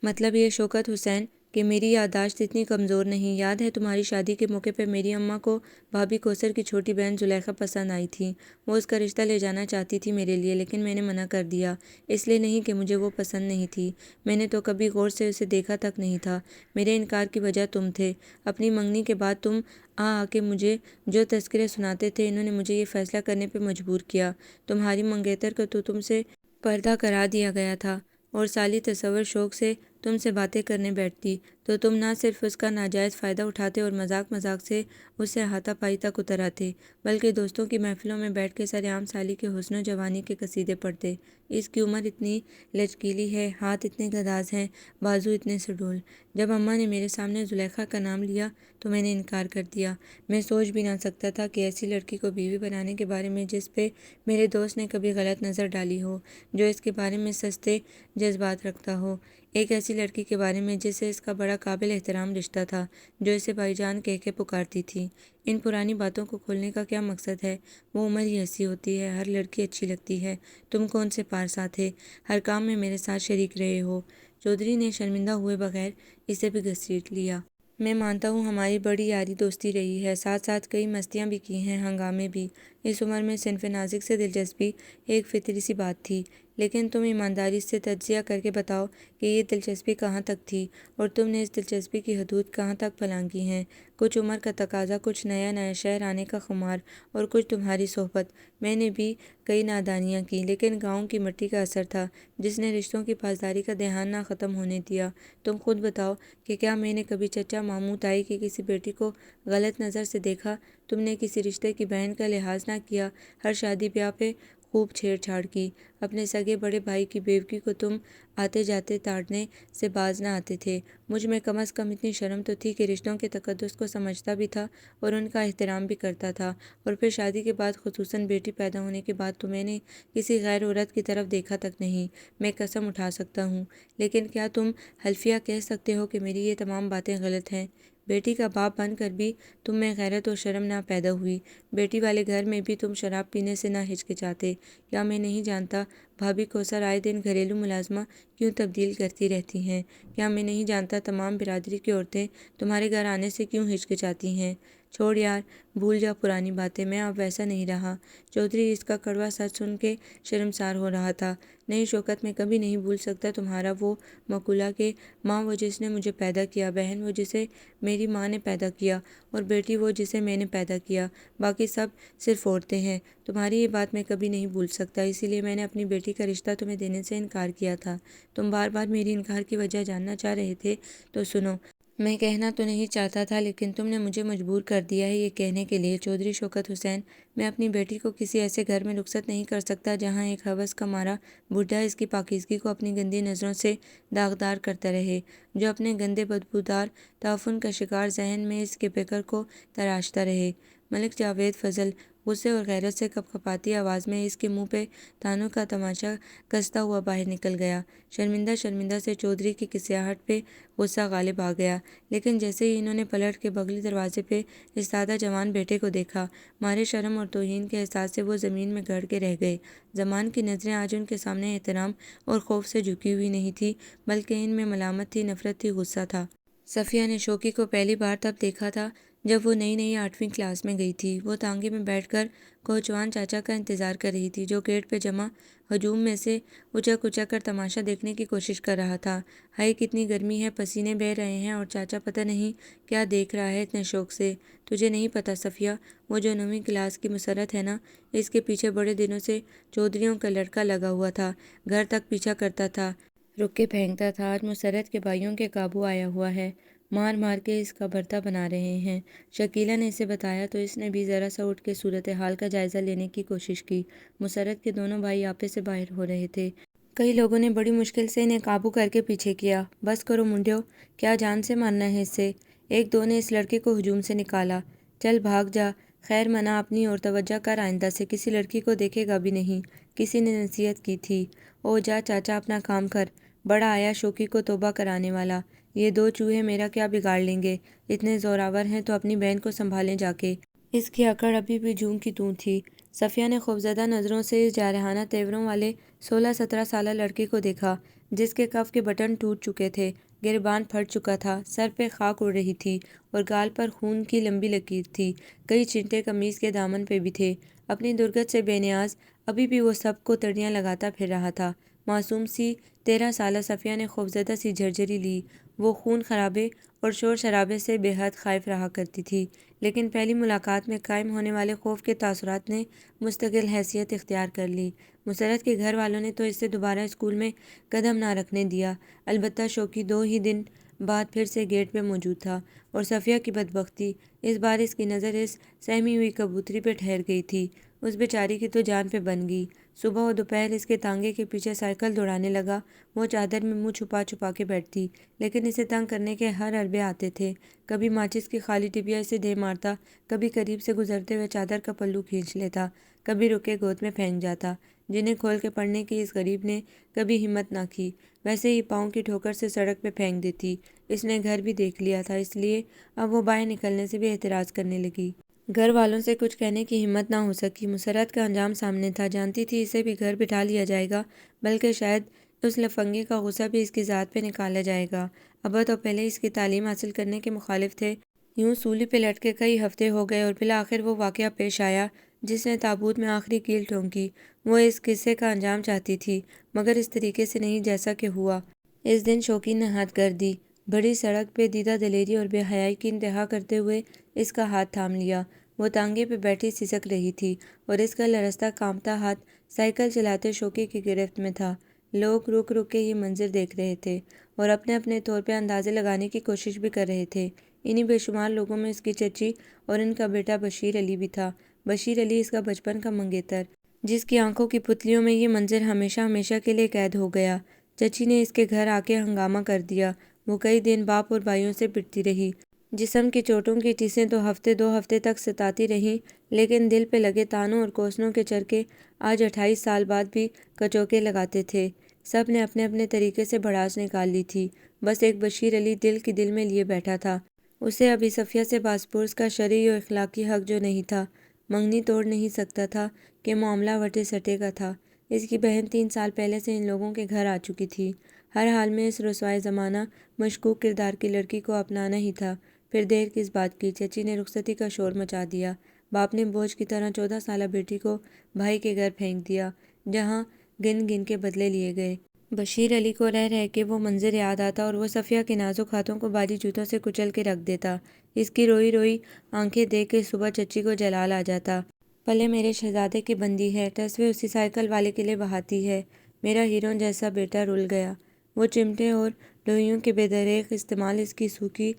مطلب یہ شوکت حسین کہ میری یادداشت اتنی کمزور نہیں۔ یاد ہے تمہاری شادی کے موقع پہ میری اماں کو بھابھی کوثر کی چھوٹی بہن زلیخا پسند آئی تھی، وہ اس کا رشتہ لے جانا چاہتی تھی میرے لیے، لیکن میں نے منع کر دیا، اس لیے نہیں کہ مجھے وہ پسند نہیں تھی، میں نے تو کبھی غور سے اسے دیکھا تک نہیں تھا۔ میرے انکار کی وجہ تم تھے، اپنی منگنی کے بعد تم آ کے مجھے جو تذکرے سناتے تھے، انہوں نے مجھے یہ فیصلہ کرنے پہ مجبور کیا۔ تمہاری منگیتر کو تو تم سے پردہ کرا دیا گیا تھا، اور سالی تصور شوق سے تم سے باتیں کرنے بیٹھتی تو تم نہ صرف اس کا ناجائز فائدہ اٹھاتے اور مذاق مذاق سے اس سے ہاتھا پائی تک اتر آتے، بلکہ دوستوں کی محفلوں میں بیٹھ کے سرعام سالی کے حسن و جوانی کے قصیدے پڑھتے۔ اس کی عمر اتنی لچکیلی ہے، ہاتھ اتنے گداز ہیں، بازو اتنے سڈول۔ جب اماں نے میرے سامنے زلیخا کا نام لیا تو میں نے انکار کر دیا۔ میں سوچ بھی نہ سکتا تھا کہ ایسی لڑکی کو بیوی بنانے کے بارے میں جس پہ میرے دوست نے کبھی غلط نظر ڈالی ہو، جو اس کے بارے میں سستے جذبات رکھتا ہو، ایک ایسی لڑکی کے بارے میں جس سے اس کا بڑا قابل احترام رشتہ تھا، جو اسے بھائی جان کہہ کے پکارتی تھی۔ ان پرانی باتوں کو کھولنے کا کیا مقصد ہے؟ وہ عمر ہی ایسی ہوتی ہے، ہر لڑکی اچھی لگتی ہے، تم کون سے پارسا تھے، ہر کام میں میرے ساتھ شریک رہے ہو۔ چودھری نے شرمندہ ہوئے بغیر اسے بھی گھسیٹ لیا۔ میں مانتا ہوں ہماری بڑی یاری دوستی رہی ہے، ساتھ ساتھ کئی مستیاں بھی کی ہیں، ہنگامے بھی۔ اس عمر میں صنف نازک سے دلچسپی ایک فطری سی بات تھی، لیکن تم ایمانداری سے تجزیہ کر کے بتاؤ کہ یہ دلچسپی کہاں تک تھی، اور تم نے اس دلچسپی کی حدود کہاں تک پھلانگی ہیں؟ کچھ عمر کا تقاضا، کچھ نیا شہر آنے کا خمار، اور کچھ تمہاری صحبت۔ میں نے بھی کئی نادانیاں کی، لیکن گاؤں کی مٹی کا اثر تھا جس نے رشتوں کی پاسداری کا دھیان نہ ختم ہونے دیا۔ تم خود بتاؤ کہ کیا میں نے کبھی چچا، ماموں، تائی کی کسی بیٹی کو غلط نظر سے دیکھا؟ تم نے کسی رشتے کی بہن کا لحاظ نہ کیا، ہر شادی بیاہ پہ خوب چھیڑ چھاڑ کی، اپنے سگے بڑے بھائی کی بیوی کو تم آتے جاتے تاڑنے سے باز نہ آتے تھے۔ مجھ میں کم از کم اتنی شرم تو تھی کہ رشتوں کے تقدس کو سمجھتا بھی تھا اور ان کا احترام بھی کرتا تھا، اور پھر شادی کے بعد، خصوصاً بیٹی پیدا ہونے کے بعد تو میں نے کسی غیر عورت کی طرف دیکھا تک نہیں۔ میں قسم اٹھا سکتا ہوں، لیکن کیا تم حلفیہ کہہ سکتے ہو کہ میری یہ تمام باتیں غلط ہیں؟ بیٹی کا باپ بن کر بھی تم میں غیرت اور شرم نہ پیدا ہوئی، بیٹی والے گھر میں بھی تم شراب پینے سے نہ ہچکچاتے۔ کیا میں نہیں جانتا بھابھی کوثر آئے دن گھریلو ملازمہ کیوں تبدیل کرتی رہتی ہیں؟ کیا میں نہیں جانتا تمام برادری کی عورتیں تمہارے گھر آنے سے کیوں ہچکچاتی ہیں؟ چھوڑ یار، بھول جا پرانی باتیں، میں اب ویسا نہیں رہا۔ چودھری اس کا کڑوا سچ سن کے شرمسار ہو رہا تھا۔ نہیں شوکت، میں کبھی نہیں بھول سکتا تمہارا وہ مقولہ کہ ماں وہ جس نے مجھے پیدا کیا، بہن وہ جسے میری ماں نے پیدا کیا، اور بیٹی وہ جسے میں نے پیدا کیا، باقی سب صرف عورتیں ہیں۔ تمہاری یہ بات میں کبھی نہیں بھول سکتا، اسی لیے میں نے اپنی بیٹی کا رشتہ تمہیں دینے سے انکار کیا تھا۔ تم بار بار میری انکار کی وجہ جاننا چاہ رہے تھے تو سنو۔ میں کہنا تو نہیں چاہتا تھا، لیکن تم نے مجھے مجبور کر دیا ہے یہ کہنے کے لیے۔ چودھری شوکت حسین، میں اپنی بیٹی کو کسی ایسے گھر میں رخصت نہیں کر سکتا جہاں ایک ہوس کا مارا بڈھا اس کی پاکیزگی کو اپنی گندی نظروں سے داغدار کرتا رہے، جو اپنے گندے بدبودار تعفن کا شکار ذہن میں اس کے بکر کو تراشتا رہے۔ ملک جاوید فضل غصے اور غیرت سے کپکپاتی آواز میں اس کے منہ پہ تانوں کا تماشا کستا ہوا باہر نکل گیا۔ شرمندہ شرمندہ سے چودھری کی کسیاہٹ پہ غصہ غالب آ گیا، لیکن جیسے ہی انہوں نے پلٹ کے بغلی دروازے پہ استادہ جوان بیٹے کو دیکھا، مارے شرم اور توہین کے احساس سے وہ زمین میں گڑ کے رہ گئے۔ زمان کی نظریں آج ان کے سامنے احترام اور خوف سے جھکی ہوئی نہیں تھی، بلکہ ان میں ملامت تھی، نفرت تھی، غصہ تھا۔ صفیہ نے شوقی کو پہلی بار تب دیکھا تھا جب وہ نئی نئی 8ویں کلاس میں گئی تھی۔ وہ تانگے میں بیٹھ کر کوچوان چاچا کا انتظار کر رہی تھی، جو گیٹ پہ جمع ہجوم میں سے اچک اچک کر تماشا دیکھنے کی کوشش کر رہا تھا۔ ہائے کتنی گرمی ہے، پسینے بہہ رہے ہیں، اور چاچا پتہ نہیں کیا دیکھ رہا ہے اتنے شوق سے۔ تجھے نہیں پتہ صفیہ، وہ جو 9ویں کلاس کی مسرت ہے نا، اس کے پیچھے بڑے دنوں سے چودھریوں کا لڑکا لگا ہوا تھا، گھر تک پیچھا کرتا تھا، رک کے پھینکتا تھا۔ آج مسرت کے بھائیوں کے قابو آیا ہوا ہے، مار مار کے اس کا بھرتا بنا رہے ہیں۔ شکیلہ نے اسے بتایا تو اس نے بھی ذرا سا اٹھ کے صورتحال کا جائزہ لینے کی کوشش کی۔ مسرت کے دونوں بھائی آپے سے باہر ہو رہے تھے۔ کئی لوگوں نے بڑی مشکل سے انہیں قابو کر کے پیچھے کیا۔ بس کرو منڈیو، کیا جان سے مارنا ہے اسے؟ ایک دو نے اس لڑکے کو ہجوم سے نکالا۔ چل بھاگ جا، خیر منا اپنی اور توجہ کر، آئندہ سے کسی لڑکی کو دیکھے گا بھی نہیں، کسی نے نصیحت کی تھی۔ او جا چاچا اپنا کام کر، بڑا آیا شوقی کو توبہ کرانے والا۔ یہ دو چوہے میرا کیا بگاڑ لیں گے، اتنے زوراور ہیں تو اپنی بہن کو سنبھالیں جا کے۔ اس کی اکڑ ابھی بھی جوں کی توں تھی۔ صفیہ نے خوفزدہ نظروں سے اس جارحانہ تیوروں والے 16-17 سالہ لڑکے کو دیکھا، جس کے کف کے بٹن ٹوٹ چکے تھے، گریبان پھٹ چکا تھا، سر پہ خاک اڑ رہی تھی، اور گال پر خون کی لمبی لکیر تھی، کئی چینٹے قمیص کے دامن پہ بھی تھے۔ اپنی درگت سے بے نیاز ابھی بھی وہ سب کو تڑیاں لگاتا پھر رہا تھا۔ معصوم سی 13 سالہ صفیہ نے خوفزدہ سی جھرجھری لی۔ وہ خون خرابے اور شور شرابے سے بے حد خائف رہا کرتی تھی، لیکن پہلی ملاقات میں قائم ہونے والے خوف کے تاثرات نے مستقل حیثیت اختیار کر لی۔ مسرت کے گھر والوں نے تو اسے دوبارہ اسکول میں قدم نہ رکھنے دیا، البتہ شوقی 2 ہی دن بعد پھر سے گیٹ پہ موجود تھا، اور صفیہ کی بدبختی، اس بار اس کی نظر اس سہمی ہوئی کبوتری پہ ٹھہر گئی تھی۔ اس بیچاری کی تو جان پہ بن گئی۔ صبح و دوپہر اس کے تانگے کے پیچھے سائیکل دوڑانے لگا، وہ چادر میں منہ چھپا چھپا کے بیٹھتی، لیکن اسے تنگ کرنے کے ہر حربے آتے تھے۔ کبھی ماچس کی خالی ٹبیا اسے دے مارتا، کبھی قریب سے گزرتے ہوئے چادر کا پلو کھینچ لیتا، کبھی رک کے گود میں پھینک جاتا۔ جنہیں کھول کے پڑھنے کی اس غریب نے کبھی ہمت نہ کی، ویسے ہی پاؤں کی ٹھوکر سے سڑک پہ پھینک دیتی۔ اس نے گھر بھی دیکھ لیا تھا، اس لیے اب وہ باہر نکلنے سے بھی اعتراض کرنے لگی۔ گھر والوں سے کچھ کہنے کی ہمت نہ ہو سکی۔ مسرت کا انجام سامنے تھا، جانتی تھی اسے بھی گھر بٹھا لیا جائے گا، بلکہ شاید اس لفنگے کا غصہ بھی اس کی ذات پہ نکالا جائے گا۔ ابا تو پہلے اس کی تعلیم حاصل کرنے کے مخالف تھے۔ یوں سولی پہ لٹکے کئی ہفتے ہو گئے اور بالآخر وہ واقعہ پیش آیا جس نے تابوت میں آخری کیل ٹھونکی۔ وہ اس قصے کا انجام چاہتی تھی، مگر اس طریقے سے نہیں جیسا کہ ہوا۔ اس دن شوقین نے حد کر دی۔ بڑی سڑک پہ دیدہ دلیری اور بے حیائی کی انتہا کرتے ہوئے اس کا ہاتھ تھام لیا۔ وہ تانگے پہ بیٹھی سسک رہی تھی، اور اس کا لرزتا کانپتا ہاتھ سائیکل چلاتے شوقی کی گرفت میں تھا۔ لوگ رک رک کے یہ منظر دیکھ رہے تھے، اور اپنے اپنے طور پہ اندازے لگانے کی کوشش بھی کر رہے تھے۔ انہی بے شمار لوگوں میں اس کی چچی اور ان کا بیٹا بشیر علی بھی تھا۔ بشیر علی اس کا بچپن کا منگیتر، جس کی آنکھوں کی پتلیوں میں یہ منظر ہمیشہ ہمیشہ کے لیے قید ہو گیا۔ چچی نے اس کے گھر آ کے ہنگامہ کر دیا۔ وہ کئی دن باپ اور بھائیوں سے پٹتی رہی۔ جسم کی چوٹوں کی ٹیسیں تو ہفتے 2 ہفتے تک ستاتی رہیں، لیکن دل پہ لگے تانوں اور کوسنوں کے چرخے آج 28 سال بعد بھی کچوکے لگاتے تھے۔ سب نے اپنے اپنے طریقے سے بھڑاس نکال لی تھی، بس ایک بشیر علی دل کی دل میں لیے بیٹھا تھا۔ اسے ابھی صفیہ سے بازپرس کا شرعی و اخلاقی حق جو نہیں تھا، منگنی توڑ نہیں سکتا تھا کہ معاملہ وٹے سٹے کا تھا۔ اس کی بہن 3 سال پہلے سے ان لوگوں کے گھر آ چکی تھی۔ ہر حال میں اس رسوائے زمانہ مشکوک کردار کی لڑکی کو اپنانا ہی تھا۔ پھر دیر کس بات کی، چچی نے رخصتی کا شور مچا دیا۔ باپ نے بوجھ کی طرح 14 سالہ بیٹی کو بھائی کے گھر پھینک دیا، جہاں گن گن کے بدلے لیے گئے۔ بشیر علی کو رہ رہ کے وہ منظر یاد آتا اور وہ صفیہ کے نازک ہاتھوں کو بھاری جوتوں سے کچل کے رکھ دیتا۔ اس کی روئی روئی آنکھیں دیکھ کے صبح چچی کو جلال آ جاتا۔ پلے میرے شہزادے کی بندی ہے، ٹسوے اسی سائیکل والے کے لیے بہاتی ہے۔ میرا ہیرون جیسا بیٹا رل گیا۔ وہ چمٹے اور لوہیوں کے بے دریغ استعمال اس کی سوکھی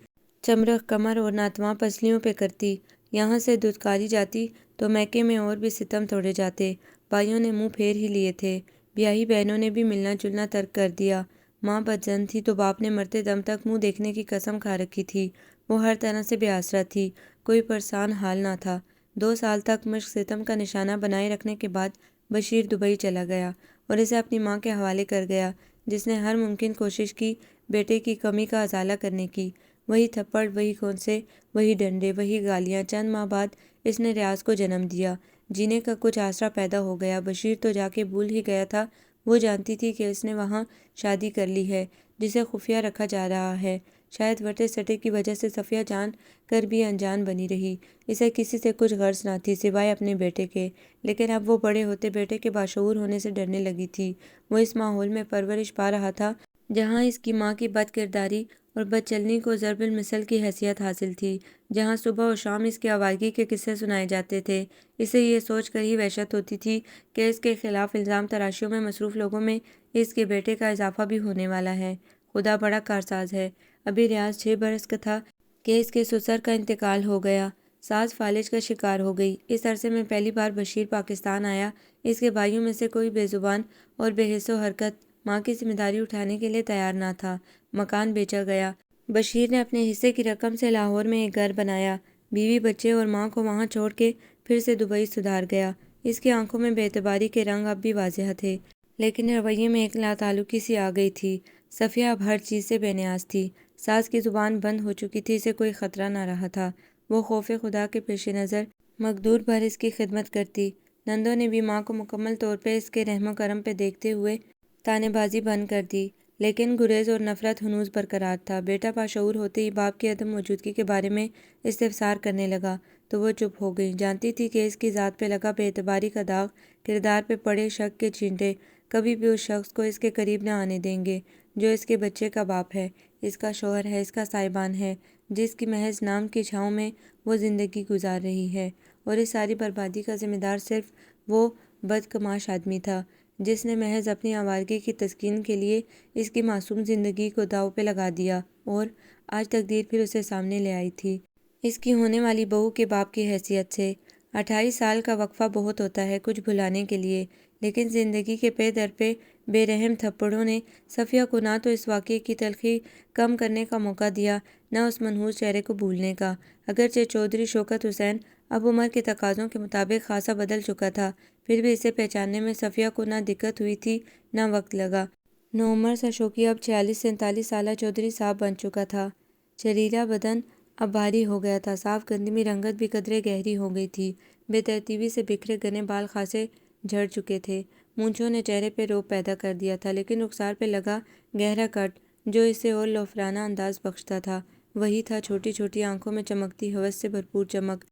چمرخ کمر اور ناتواں پسلیوں پہ کرتی۔ یہاں سے دھتکاری جاتی تو میکے میں اور بھی ستم توڑے جاتے۔ بھائیوں نے منہ پھیر ہی لیے تھے، بیاہی بہنوں نے بھی ملنا جلنا ترک کر دیا۔ ماں بدظن تھی تو باپ نے مرتے دم تک منہ دیکھنے کی قسم کھا رکھی تھی۔ وہ ہر طرح سے بے آسرا تھی، کوئی پرسان حال نہ تھا۔ 2 سال تک مشق ستم کا نشانہ بنائے رکھنے کے بعد بشیر دبئی چلا گیا اور اسے اپنی ماں کے حوالے کر گیا، جس نے ہر ممکن کوشش کی بیٹے کی کمی کا ازالہ کرنے کی۔ وہی تھپڑ، وہی کونسے، وہی ڈنڈے، وہی گالیاں۔ چند ماہ بعد اس نے ریاض کو جنم دیا۔ جینے کا کچھ آسرا پیدا ہو گیا۔ بشیر تو جا کے بھول ہی گیا تھا، وہ جانتی تھی کہ اس نے وہاں شادی کر لی ہے جسے خفیہ رکھا جا رہا ہے۔ شاید وٹے سٹے کی وجہ سے صفیہ جان کر بھی انجان بنی رہی۔ اسے کسی سے کچھ غرض نہ تھی سوائے اپنے بیٹے کے، لیکن اب وہ بڑے ہوتے بیٹے کے باشعور ہونے سے ڈرنے لگی تھی۔ وہ اس ماحول میں پرورش پا رہا تھا جہاں اس کی ماں کی بد کرداری اور بد چلنی کو ضرب المثل کی حیثیت حاصل تھی، جہاں صبح و شام اس کی آوارگی کے قصے سنائے جاتے تھے۔ اسے یہ سوچ کر ہی وحشت ہوتی تھی کہ اس کے خلاف الزام تراشیوں میں مصروف لوگوں میں اس کے بیٹے کا اضافہ بھی ہونے والا ہے۔ خدا بڑا کارساز ہے۔ ابھی ریاض 6 برس کا تھا کہ اس کے سسر کا انتقال ہو گیا۔ ساس فالج کا شکار ہو گئی۔ اس عرصے میں پہلی بار بشیر پاکستان آیا۔ اس کے بھائیوں میں سے کوئی بے زبان اور بے حس و حرکت ماں کی ذمہ داری اٹھانے کے لیے تیار نہ تھا۔ مکان بیچا گیا۔ بشیر نے اپنے حصے کی رقم سے لاہور میں ایک گھر بنایا۔ بیوی بچے اور ماں کو وہاں چھوڑ کے پھر سے دبئی سدھار گیا۔ اس کی آنکھوں میں بے اعتباری کے رنگ اب بھی واضح تھے، لیکن رویے میں ایک لاتعلقی سی آ گئی تھی۔ صفیہ اب ہر چیز سے بے نیاز تھی۔ ساس کی زبان بند ہو چکی تھی، اسے کوئی خطرہ نہ رہا تھا۔ وہ خوف خدا کے پیش نظر مقدور بھر اس کی خدمت کرتی۔ نندوں نے بھی ماں کو مکمل طور پہ اس کے رحم و کرم پہ دیکھتے ہوئے طعنے بازی بند کر دی، لیکن گریز اور نفرت ہنوز برقرار تھا۔ بیٹا باشعور ہوتے ہی باپ کی عدم موجودگی کے بارے میں استفسار کرنے لگا تو وہ چپ ہو گئی۔ جانتی تھی کہ اس کی ذات پہ لگا بے اعتباری کا داغ کردار پہ پڑے شک کے چینٹے کبھی بھی اس شخص کو اس کے قریب نہ آنے دیں گے جو اس کے بچے کا باپ ہے، اس کا شوہر ہے، اس کا سائبان ہے، جس کی محض نام کی چھاؤں میں وہ زندگی گزار رہی ہے۔ اور اس ساری بربادی کا ذمہ دار صرف وہ بدکماش آدمی تھا جس نے محض اپنی آوارگی کی تسکین کے لیے اس کی معصوم زندگی کو داؤ پہ لگا دیا، اور آج تقدیر پھر اسے سامنے لے آئی تھی اس کی ہونے والی بہو کے باپ کی حیثیت سے۔ 28 سال کا وقفہ بہت ہوتا ہے کچھ بھلانے کے لیے، لیکن زندگی کے پے در پہ بے رحم تھپڑوں نے صفیہ کو نہ تو اس واقعے کی تلخی کم کرنے کا موقع دیا، نہ اس منحوس چہرے کو بھولنے کا۔ اگرچہ چودھری شوکت حسین اب عمر کے تقاضوں کے مطابق خاصا بدل چکا تھا، پھر بھی اسے پہچاننے میں صفیہ کو نہ دقت ہوئی تھی نہ وقت لگا۔ نوعمر سا شوقی اب 46-47 سالہ چودھری صاحب بن چکا تھا۔ چریرا بدن اب بھاری ہو گیا تھا، صاف گندمی رنگت بھی قدرے گہری ہو گئی تھی۔ بے ترتیبی سے بکھرے گھنے بال خاصے جھڑ چکے تھے۔ مونچھوں نے چہرے پہ روب پیدا کر دیا تھا، لیکن رخسار پہ لگا گہرا کٹ جو اسے اور لوفرانہ انداز بخشتا تھا وہی تھا چھوٹی چھوٹی آنکھوں میں چمکتی ہوس سے بھرپور چمک۔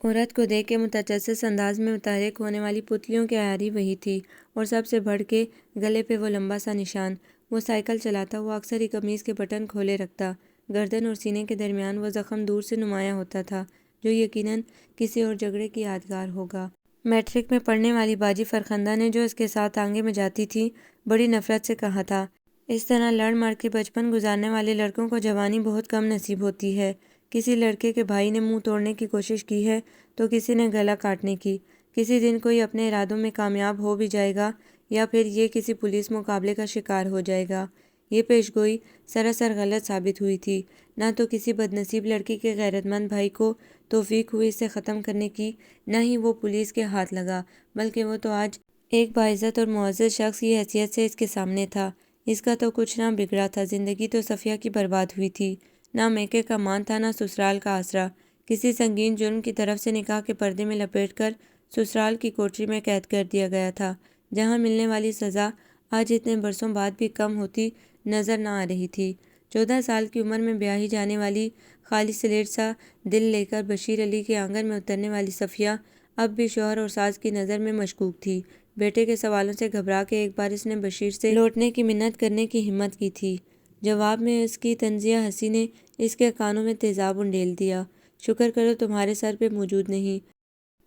عورت کو دیکھ کے متجسس انداز میں متحرک ہونے والی پتلیوں کی عیاری وہی تھی، اور سب سے بڑھ کے گلے پہ وہ لمبا سا نشان۔ وہ سائیکل چلاتا ہوا اکثر ہی قمیض کے بٹن کھولے رکھتا۔ گردن اور سینے کے درمیان وہ زخم دور سے نمایاں ہوتا تھا جو یقیناً کسی اور جھگڑے کی یادگار ہوگا۔ میٹرک میں پڑھنے والی باجی فرخندہ نے جو اس کے ساتھ آنگے میں جاتی تھی بڑی نفرت سے کہا تھا، اس طرح لڑ مر کے بچپن گزارنے والے لڑکوں کو جوانی بہت کم نصیب ہوتی ہے۔ کسی لڑکے کے بھائی نے منہ توڑنے کی کوشش کی ہے تو کسی نے گلا کاٹنے کی۔ کسی دن کوئی اپنے ارادوں میں کامیاب ہو بھی جائے گا یا پھر یہ کسی پولیس مقابلے کا شکار ہو جائے گا۔ یہ پیشگوئی سراسر غلط ثابت ہوئی تھی۔ نہ تو کسی بدنصیب لڑکی کے غیرت مند بھائی کو توفیق ہوئی اسے ختم کرنے کی، نہ ہی وہ پولیس کے ہاتھ لگا، بلکہ وہ تو آج ایک باعزت اور معزز شخص کی حیثیت سے اس کے سامنے تھا۔ اس کا تو کچھ نہ بگڑا تھا، زندگی تو صفیہ کی برباد ہوئی تھی۔ نہ میکے کا مان تھا، نہ سسرال کا آسرا۔ کسی سنگین جرم کی طرف سے نکاح کے پردے میں لپیٹ کر سسرال کی کوٹری میں قید کر دیا گیا تھا، جہاں ملنے والی سزا آج اتنے برسوں بعد بھی کم ہوتی نظر نہ آ رہی تھی۔ 14 سال کی عمر میں بیاہی جانے والی خالی سلیٹ سا دل لے کر بشیر علی کے آنگن میں اترنے والی صفیہ اب بھی شوہر اور ساس کی نظر میں مشکوک تھی۔ بیٹے کے سوالوں سے گھبرا کے ایک بار اس نے بشیر سے لوٹنے کی منت کرنے کی ہمت کی تھی۔ جواب میں اس کی طنزیہ ہنسی نے اس کے کانوں میں تیزاب انڈیل دیا۔ شکر کرو تمہارے سر پہ موجود نہیں،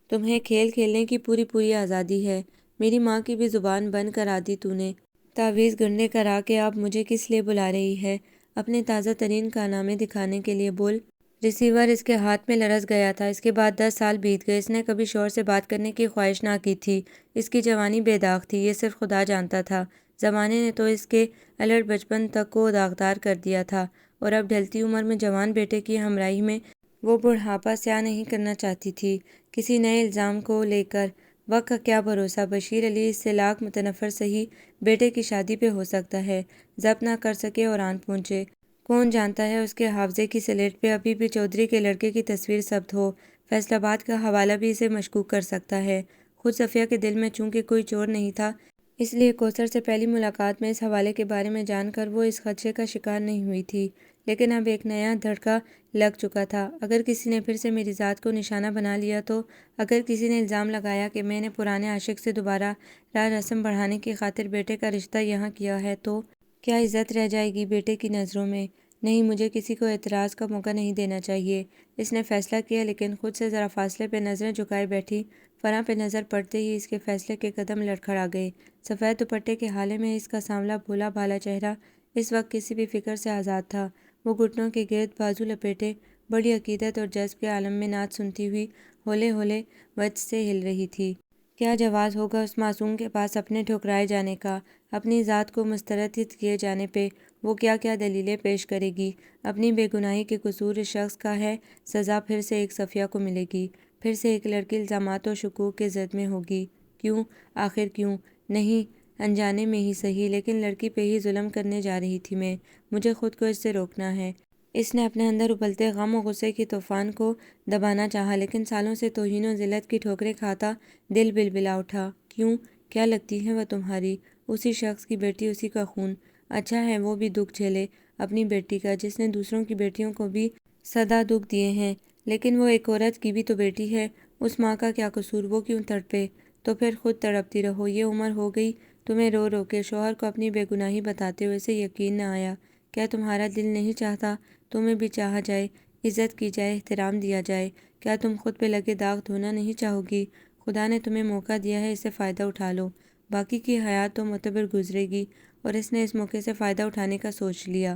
تمہیں کھیل کھیلنے کی پوری آزادی ہے۔ میری ماں کی بھی زبان بند کرا دی تو نے۔ تعویذ گنڈے کرا کے اب مجھے کس لیے بلا رہی ہے؟ اپنے تازہ ترین کارنامے دکھانے کے لیے بول۔ ریسیور اس کے ہاتھ میں لرز گیا تھا۔ اس کے بعد 10 سال بیت گئے۔ اس نے کبھی شوہر سے بات کرنے کی خواہش نہ کی تھی۔ اس کی جوانی بے داغ تھی، یہ صرف خدا جانتا تھا۔ زمانے نے تو اس کے الرٹ بچپن تک کو داغدار کر دیا تھا، اور اب ڈھلتی عمر میں جوان بیٹے کی ہمراہی میں وہ بڑھاپا سیاہ نہیں کرنا چاہتی تھی کسی نئے الزام کو لے کر۔ وقت کا کیا بھروسہ، بشیر علی اس سے لاکھ متنفر سہی بیٹے کی شادی پہ ہو سکتا ہے ضبط نہ کر سکے اور آن پہنچے۔ کون جانتا ہے اس کے حافظے کی سلیٹ پہ ابھی بھی چودھری کے لڑکے کی تصویر ثبت ہو۔ فیصل آباد کا حوالہ بھی اسے مشکوک کر سکتا ہے۔ خود صفیہ کے دل میں چونکہ کوئی چور نہیں تھا، اس لیے کوثر سے پہلی ملاقات میں اس حوالے کے بارے میں جان کر وہ اس خدشے کا شکار نہیں ہوئی تھی۔ لیکن اب ایک نیا دھڑکا لگ چکا تھا۔ اگر کسی نے پھر سے میری ذات کو نشانہ بنا لیا تو، اگر کسی نے الزام لگایا کہ میں نے پرانے عاشق سے دوبارہ راہ رسم بڑھانے کی خاطر بیٹے کا رشتہ یہاں کیا ہے تو کیا عزت رہ جائے گی بیٹے کی نظروں میں؟ نہیں، مجھے کسی کو اعتراض کا موقع نہیں دینا چاہیے، اس نے فیصلہ کیا۔ لیکن خود سے ذرا فاصلے پہ نظریں جھکائے بیٹھی فرح پہ نظر پڑتے ہی اس کے فیصلے کے قدم لڑکھڑا گئے۔ سفید دوپٹے کے حالے میں اس کا سانولا بھولا بھالا چہرہ اس وقت کسی بھی فکر سے آزاد تھا۔ وہ گھٹنوں کے گرد بازو لپیٹے بڑی عقیدت اور جذب کے عالم میں نعت سنتی ہوئی ہولے ہولے وجہ سے ہل رہی تھی۔ کیا جواز ہوگا اس معصوم کے پاس اپنے ٹھکرائے جانے کا؟ اپنی ذات کو مسترد کیے جانے پہ وہ کیا کیا دلیلیں پیش کرے گی؟ اپنی بے گناہی کے قصور اس شخص کا ہے، سزا پھر سے ایک صفیہ کو ملے گی، پھر سے ایک لڑکی الزامات و شکوک کے زد میں ہوگی۔ کیوں؟ آخر کیوں؟ نہیں، انجانے میں ہی صحیح، لیکن لڑکی پہ ہی ظلم کرنے جا رہی تھی میں، مجھے خود کو اس سے روکنا ہے۔ اس نے اپنے اندر ابلتے غم و غصے کے طوفان کو دبانا چاہا، لیکن سالوں سے توہین و ذلت کی ٹھوکریں کھاتا دل بلبلا اٹھا۔ کیوں؟ کیا لگتی ہے وہ تمہاری؟ اسی شخص کی بیٹی، اسی کا خون۔ اچھا ہے وہ بھی دکھ جھیلے اپنی بیٹی کا، جس نے دوسروں کی بیٹیوں کو بھی سدا دکھ دیے ہیں، لیکن وہ ایک عورت کی بھی تو بیٹی ہے۔ اس ماں کا کیا قصور؟ وہ کیوں تڑپے؟ تو پھر خود تڑپتی رہو۔ یہ عمر ہو گئی تمہیں رو رو کے شوہر کو اپنی بے گناہی بتاتے ہوئے، اسے یقین نہ آیا۔ کیا تمہارا دل نہیں چاہتا تمہیں بھی چاہا جائے، عزت کی جائے، احترام دیا جائے؟ کیا تم خود پہ لگے داغ دھونا نہیں چاہو گی؟ خدا نے تمہیں موقع دیا ہے، اس سے فائدہ اٹھا لو، باقی کی حیات تو معتبر گزرے گی۔ اور اس نے اس موقع سے فائدہ اٹھانے کا سوچ لیا۔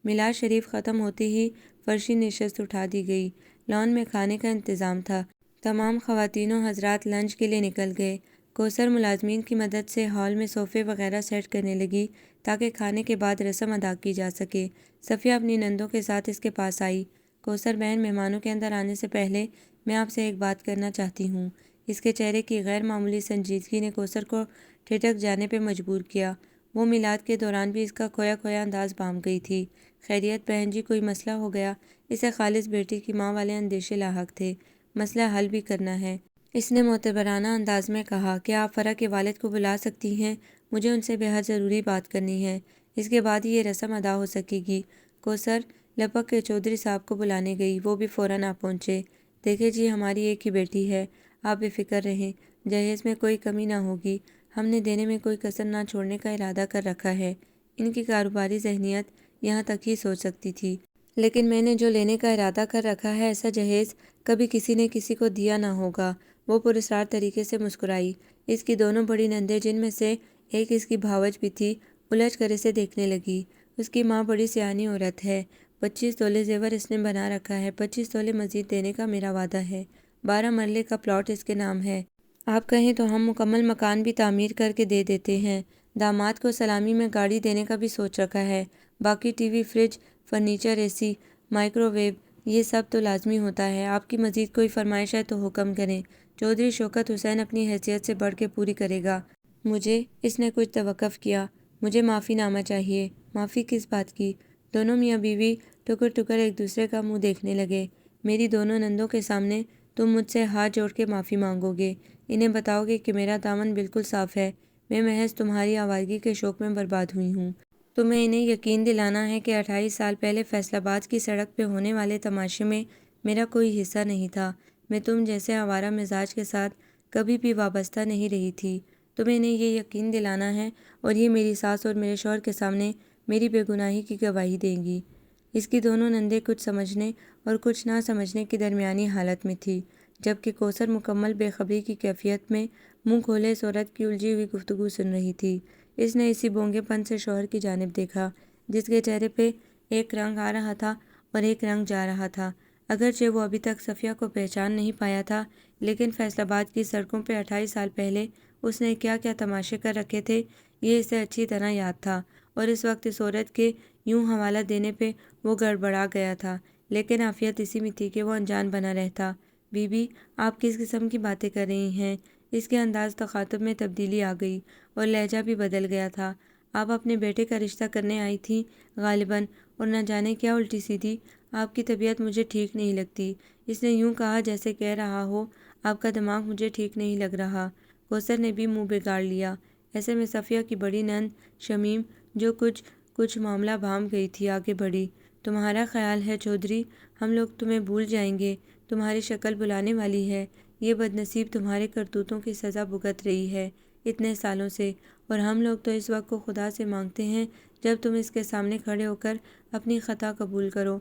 میلاد شریف ختم ہوتے ہی فرشی نشست اٹھا دی گئی۔ لان میں کھانے کا انتظام تھا۔ تمام خواتین و حضرات لنچ کے لیے نکل گئے۔ کوثر ملازمین کی مدد سے ہال میں صوفے وغیرہ سیٹ کرنے لگی تاکہ کھانے کے بعد رسم ادا کی جا سکے۔ صفیہ اپنی نندوں کے ساتھ اس کے پاس آئی۔ کوثر بہن، مہمانوں کے اندر آنے سے پہلے میں آپ سے ایک بات کرنا چاہتی ہوں۔ اس کے چہرے کی غیر معمولی سنجیدگی نے کوثر کو ٹھٹک جانے پہ مجبور کیا۔ وہ میلاد کے دوران بھی اس کا کھویا کھویا انداز بھانپ گئی تھی۔ خیریت بہن جی، کوئی مسئلہ ہو گیا؟ اسے خالص بیٹی کی ماں والے اندیشے لاحق تھے۔ مسئلہ حل بھی کرنا ہے، اس نے معتبرانہ انداز میں کہا۔ کیا آپ فرح کے والد کو بلا سکتی ہیں؟ مجھے ان سے بے حد ضروری بات کرنی ہے، اس کے بعد ہی یہ رسم ادا ہو سکے گی۔ کوثر لپک کے چودھری صاحب کو بلانے گئی۔ وہ بھی فوراً آ پہنچے۔ دیکھیں جی، ہماری ایک ہی بیٹی ہے، آپ بے فکر رہیں، جہیز میں کوئی کمی نہ ہوگی، ہم نے دینے میں کوئی کسر نہ چھوڑنے کا ارادہ کر رکھا ہے۔ ان کی کاروباری ذہنیت یہاں تک ہی سوچ سکتی تھی، لیکن میں نے جو لینے کا ارادہ کر رکھا ہے، ایسا جہیز کبھی کسی نے کسی کو دیا نہ ہوگا۔ وہ پراسرار طریقے سے مسکرائی۔ اس کی دونوں بڑی نندیں، جن میں سے ایک اس کی بھاوج بھی تھی، الجھ کر اسے دیکھنے لگی۔ اس کی ماں بڑی سیانی عورت ہے۔ 25 تولے زیور اس نے بنا رکھا ہے، 25 تولے مزید دینے کا میرا وعدہ ہے۔ 12 مرلے کا پلاٹ اس کے نام ہے، آپ کہیں تو ہم مکمل مکان بھی تعمیر کر کے دے دیتے ہیں۔ داماد کو سلامی میں گاڑی دینے کا بھی سوچ رکھا ہے۔ باقی ٹی وی، فریج، فرنیچر، اے سی، مائکرو ویو، یہ سب تو لازمی ہوتا ہے۔ آپ کی مزید کوئی فرمائش ہے تو حکم کریں، چودھری شوکت حسین اپنی حیثیت سے بڑھ کے پوری کرے گا۔ مجھے، اس نے کچھ توقف کیا، مجھے معافی نامہ چاہیے۔ معافی کس بات کی؟ دونوں میاں بیوی ٹکر ٹکر ایک دوسرے کا منہ دیکھنے لگے۔ میری دونوں نندوں کے سامنے تم مجھ سے ہاتھ جوڑ کے معافی مانگو گے، انہیں بتاؤ گے کہ میرا دامن بالکل صاف ہے، میں محض تمہاری آوارگی کے شوق میں برباد ہوئی ہوں۔ تمہیں انہیں یقین دلانا ہے کہ 28 سال پہلے فیصل آباد کی سڑک پہ ہونے والے تماشے میں میرا کوئی حصہ نہیں تھا۔ میں تم جیسے آوارہ مزاج کے ساتھ کبھی بھی وابستہ نہیں رہی تھی۔ تمہیں انہیں یہ یقین دلانا ہے اور یہ میری ساس اور میرے شوہر کے سامنے میری بے گناہی کی گواہی دے گی۔ اس کی دونوں نندیں کچھ سمجھنے اور کچھ نہ سمجھنے کی درمیانی حالت میں تھی، جبکہ کوثر مکمل بے خبری کی کیفیت میں منہ کھولے اس عورت کی الجھی ہوئی گفتگو سن رہی تھی۔ اس نے اسی بونگے پن سے شوہر کی جانب دیکھا، جس کے چہرے پہ ایک رنگ آ رہا تھا اور ایک رنگ جا رہا تھا۔ اگرچہ وہ ابھی تک صفیہ کو پہچان نہیں پایا تھا، لیکن فیصل آباد کی سڑکوں پہ 28 سال پہلے اس نے کیا کیا تماشے کر رکھے تھے یہ اسے اچھی طرح یاد تھا، اور اس وقت اس عورت کے یوں حوالہ دینے پہ وہ گڑبڑا گیا تھا، لیکن عافیت اسی میں تھی کہ وہ انجان بنا رہتا۔ بی بی، آپ کس قسم کی باتیں کر رہی ہیں؟ اس کے انداز تخاطب میں تبدیلی آ گئی اور لہجہ بھی بدل گیا تھا۔ آپ اپنے بیٹے کا رشتہ کرنے آئی تھیں غالباً، اور نہ جانے کیا الٹی سیدھی۔ آپ کی طبیعت مجھے ٹھیک نہیں لگتی۔ اس نے یوں کہا جیسے کہہ رہا ہو آپ کا دماغ مجھے ٹھیک نہیں لگ رہا۔ کوثر نے بھی منہ بگاڑ لیا۔ ایسے میں صفیہ کی بڑی نند شمیم، جو کچھ معاملہ بھام گئی تھی، آگے بڑھی۔ تمہارا خیال ہے چودھری ہم لوگ تمہیں بھول جائیں گے؟ تمہاری شکل بلانے والی ہے۔ یہ بدنصیب تمہارے کرتوتوں کی سزا بھگت رہی ہے اتنے سالوں سے، اور ہم لوگ تو اس وقت کو خدا سے مانگتے ہیں جب تم اس کے سامنے کھڑے ہو کر اپنی خطا قبول کرو۔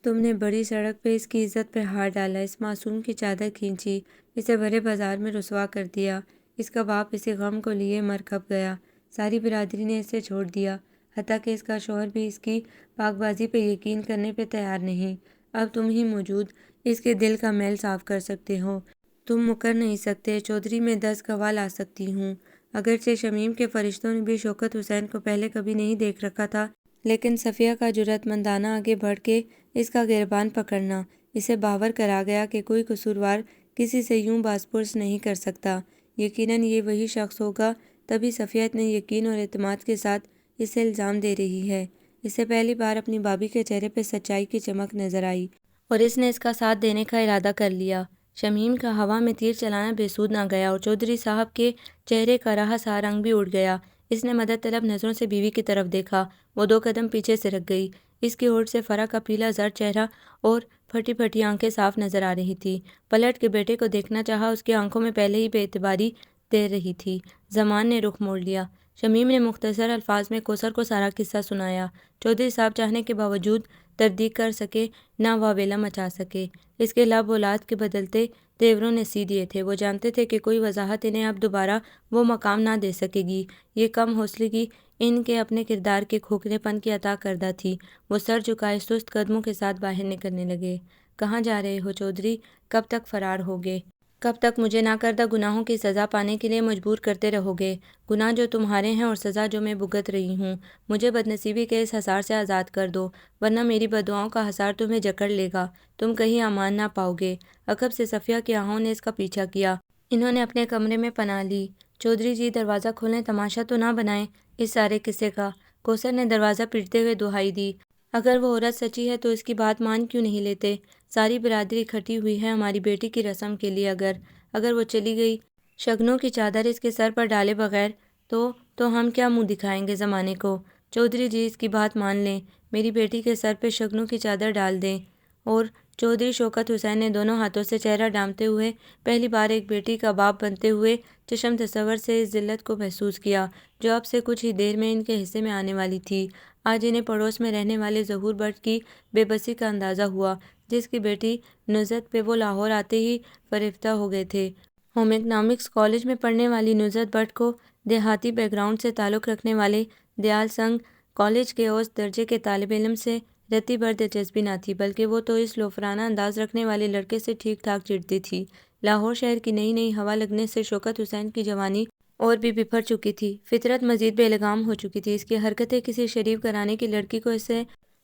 تم نے بڑی سڑک پہ اس کی عزت پہ ہار ڈالا، اس معصوم کی چادر کھینچی، اسے بھرے بازار میں رسوا کر دیا۔ اس کا باپ اسی غم کو لیے مر کھپ گیا۔ ساری برادری نے اسے چھوڑ دیا، حتیٰ کہ اس کا شوہر بھی اس کی پاک بازی پہ یقین کرنے پہ تیار نہیں۔ اب تم ہی موجود اس کے دل کا میل صاف کر سکتے ہو۔ تم مکر نہیں سکتے چودھری، میں 10 گواہ لا سکتی ہوں۔ اگرچہ شمیم کے فرشتوں نے بھی شوکت حسین کو پہلے کبھی نہیں دیکھ رکھا تھا، لیکن صفیہ کا جرأت مندانہ آگے بڑھ کے اس کا گریبان پکڑنا اسے باور کرا گیا کہ کوئی قصوروار کسی سے یوں باز پرس نہیں کر سکتا۔ یقیناً یہ وہی شخص ہوگا، تبھی صفیہ اتنے یقین اور اعتماد کے ساتھ اسے الزام دے رہی ہے۔ اسے پہلی بار اپنی بھابھی کے چہرے پہ سچائی کی چمک نظر آئی، اور اس نے اس کا ساتھ دینے کا ارادہ کر لیا۔ شمیم کا ہوا میں تیر چلانا بے سود نہ گیا، اور چودھری صاحب کے چہرے کا رہا سا رنگ بھی اڑ گیا۔ اس نے مدد طلب نظروں سے بیوی کی طرف دیکھا۔ وہ 2 قدم پیچھے سے رک گئی۔ اس کی ہونٹ سے فرح کا پیلا زرد چہرہ اور پھٹی پھٹی آنکھیں صاف نظر آ رہی تھی۔ پلٹ کے بیٹے کو دیکھنا چاہا، اس کی آنکھوں میں پہلے ہی بے اعتباری تیر رہی تھی۔ زمان نے رخ موڑ لیا۔ شمیم نے مختصر الفاظ میں کوثر کو سارا قصہ سنایا۔ چودھری صاحب چاہنے کے باوجود تردید کر سکے نہ واویلا مچا سکے۔ اس کے لب اولاد کے بدلتے تیوروں نے سی دیے تھے۔ وہ جانتے تھے کہ کوئی وضاحت انہیں اب دوبارہ وہ مقام نہ دے سکے گی۔ یہ کم حوصلگی ان کے اپنے کردار کے کھوکھلے پن کی عطا کردہ تھی۔ وہ سر جھکائے سست قدموں کے ساتھ باہر نکلنے لگے۔ کہاں جا رہے ہو چودھری؟ کب تک فرار ہوگے؟ کب تک مجھے ناکردہ گناہوں کی سزا پانے کے لیے مجبور کرتے رہو گے؟ گناہ جو تمہارے ہیں اور سزا جو میں بھگت رہی ہوں۔ مجھے بدنصیبی کے اس حصار سے آزاد کر دو، ورنہ میری بددعاؤں کا حصار تمہیں جکڑ لے گا، تم کہیں امان نہ پاؤ گے۔ عقب سے صفیہ کی آہوں نے اس کا پیچھا کیا۔ انہوں نے اپنے کمرے میں پناہ لی۔ چودھری جی دروازہ کھولیں، تماشا تو نہ بنائیں اس سارے قصے کا۔ کوثر نے دروازہ پیٹتے ہوئے دہائی دی۔ اگر وہ عورت سچی ہے تو اس کی بات مان کیوں نہیں لیتے؟ ساری برادری اکٹھی ہوئی ہے ہماری بیٹی کی رسم کے لیے، اگر وہ چلی گئی، شگنوں کی چادر اس کے سر پر ڈالے بغیر، تو ہم کیا منہ دکھائیں گے زمانے کو؟ چودھری جی اس کی بات مان لیں، میری بیٹی کے سر پہ شگنوں کی چادر ڈال دیں۔ اور چودھری شوکت حسین نے دونوں ہاتھوں سے چہرہ ڈھانپتے ہوئے پہلی بار ایک بیٹی کا باپ بنتے ہوئے چشم تصور سے اس ذلت کو محسوس کیا جو اب سے کچھ ہی دیر میں ان کے حصے میں آنے والی تھی۔ آج انہیں پڑوس میں رہنے والے ظہور بٹ کی بے بسی کا اندازہ ہوا، جس کی بیٹی نصرت پہ وہ لاہور آتے ہی فریفتہ ہو گئے تھے۔ ہوم اکنامکس کالج میں پڑھنے والی نصرت بٹ کو دیہاتی بیک گراؤنڈ سے تعلق رکھنے والے دیال سنگھ کالج کے اوسط درجے کے طالب علم سے رتی بھر دلچسپی نہ تھی، بلکہ وہ تو اس لوفرانہ انداز رکھنے والے لڑکے سے ٹھیک ٹھاک چڑھتی تھی۔ لاہور شہر کی نئی نئی ہوا لگنے سے شوکت حسین کی جوانی اور بھی بپھر چکی تھی، فطرت مزید بے لگام ہو چکی تھی۔ اس کی حرکتیں کسی شریف گھرانے کی لڑکی کو اس سے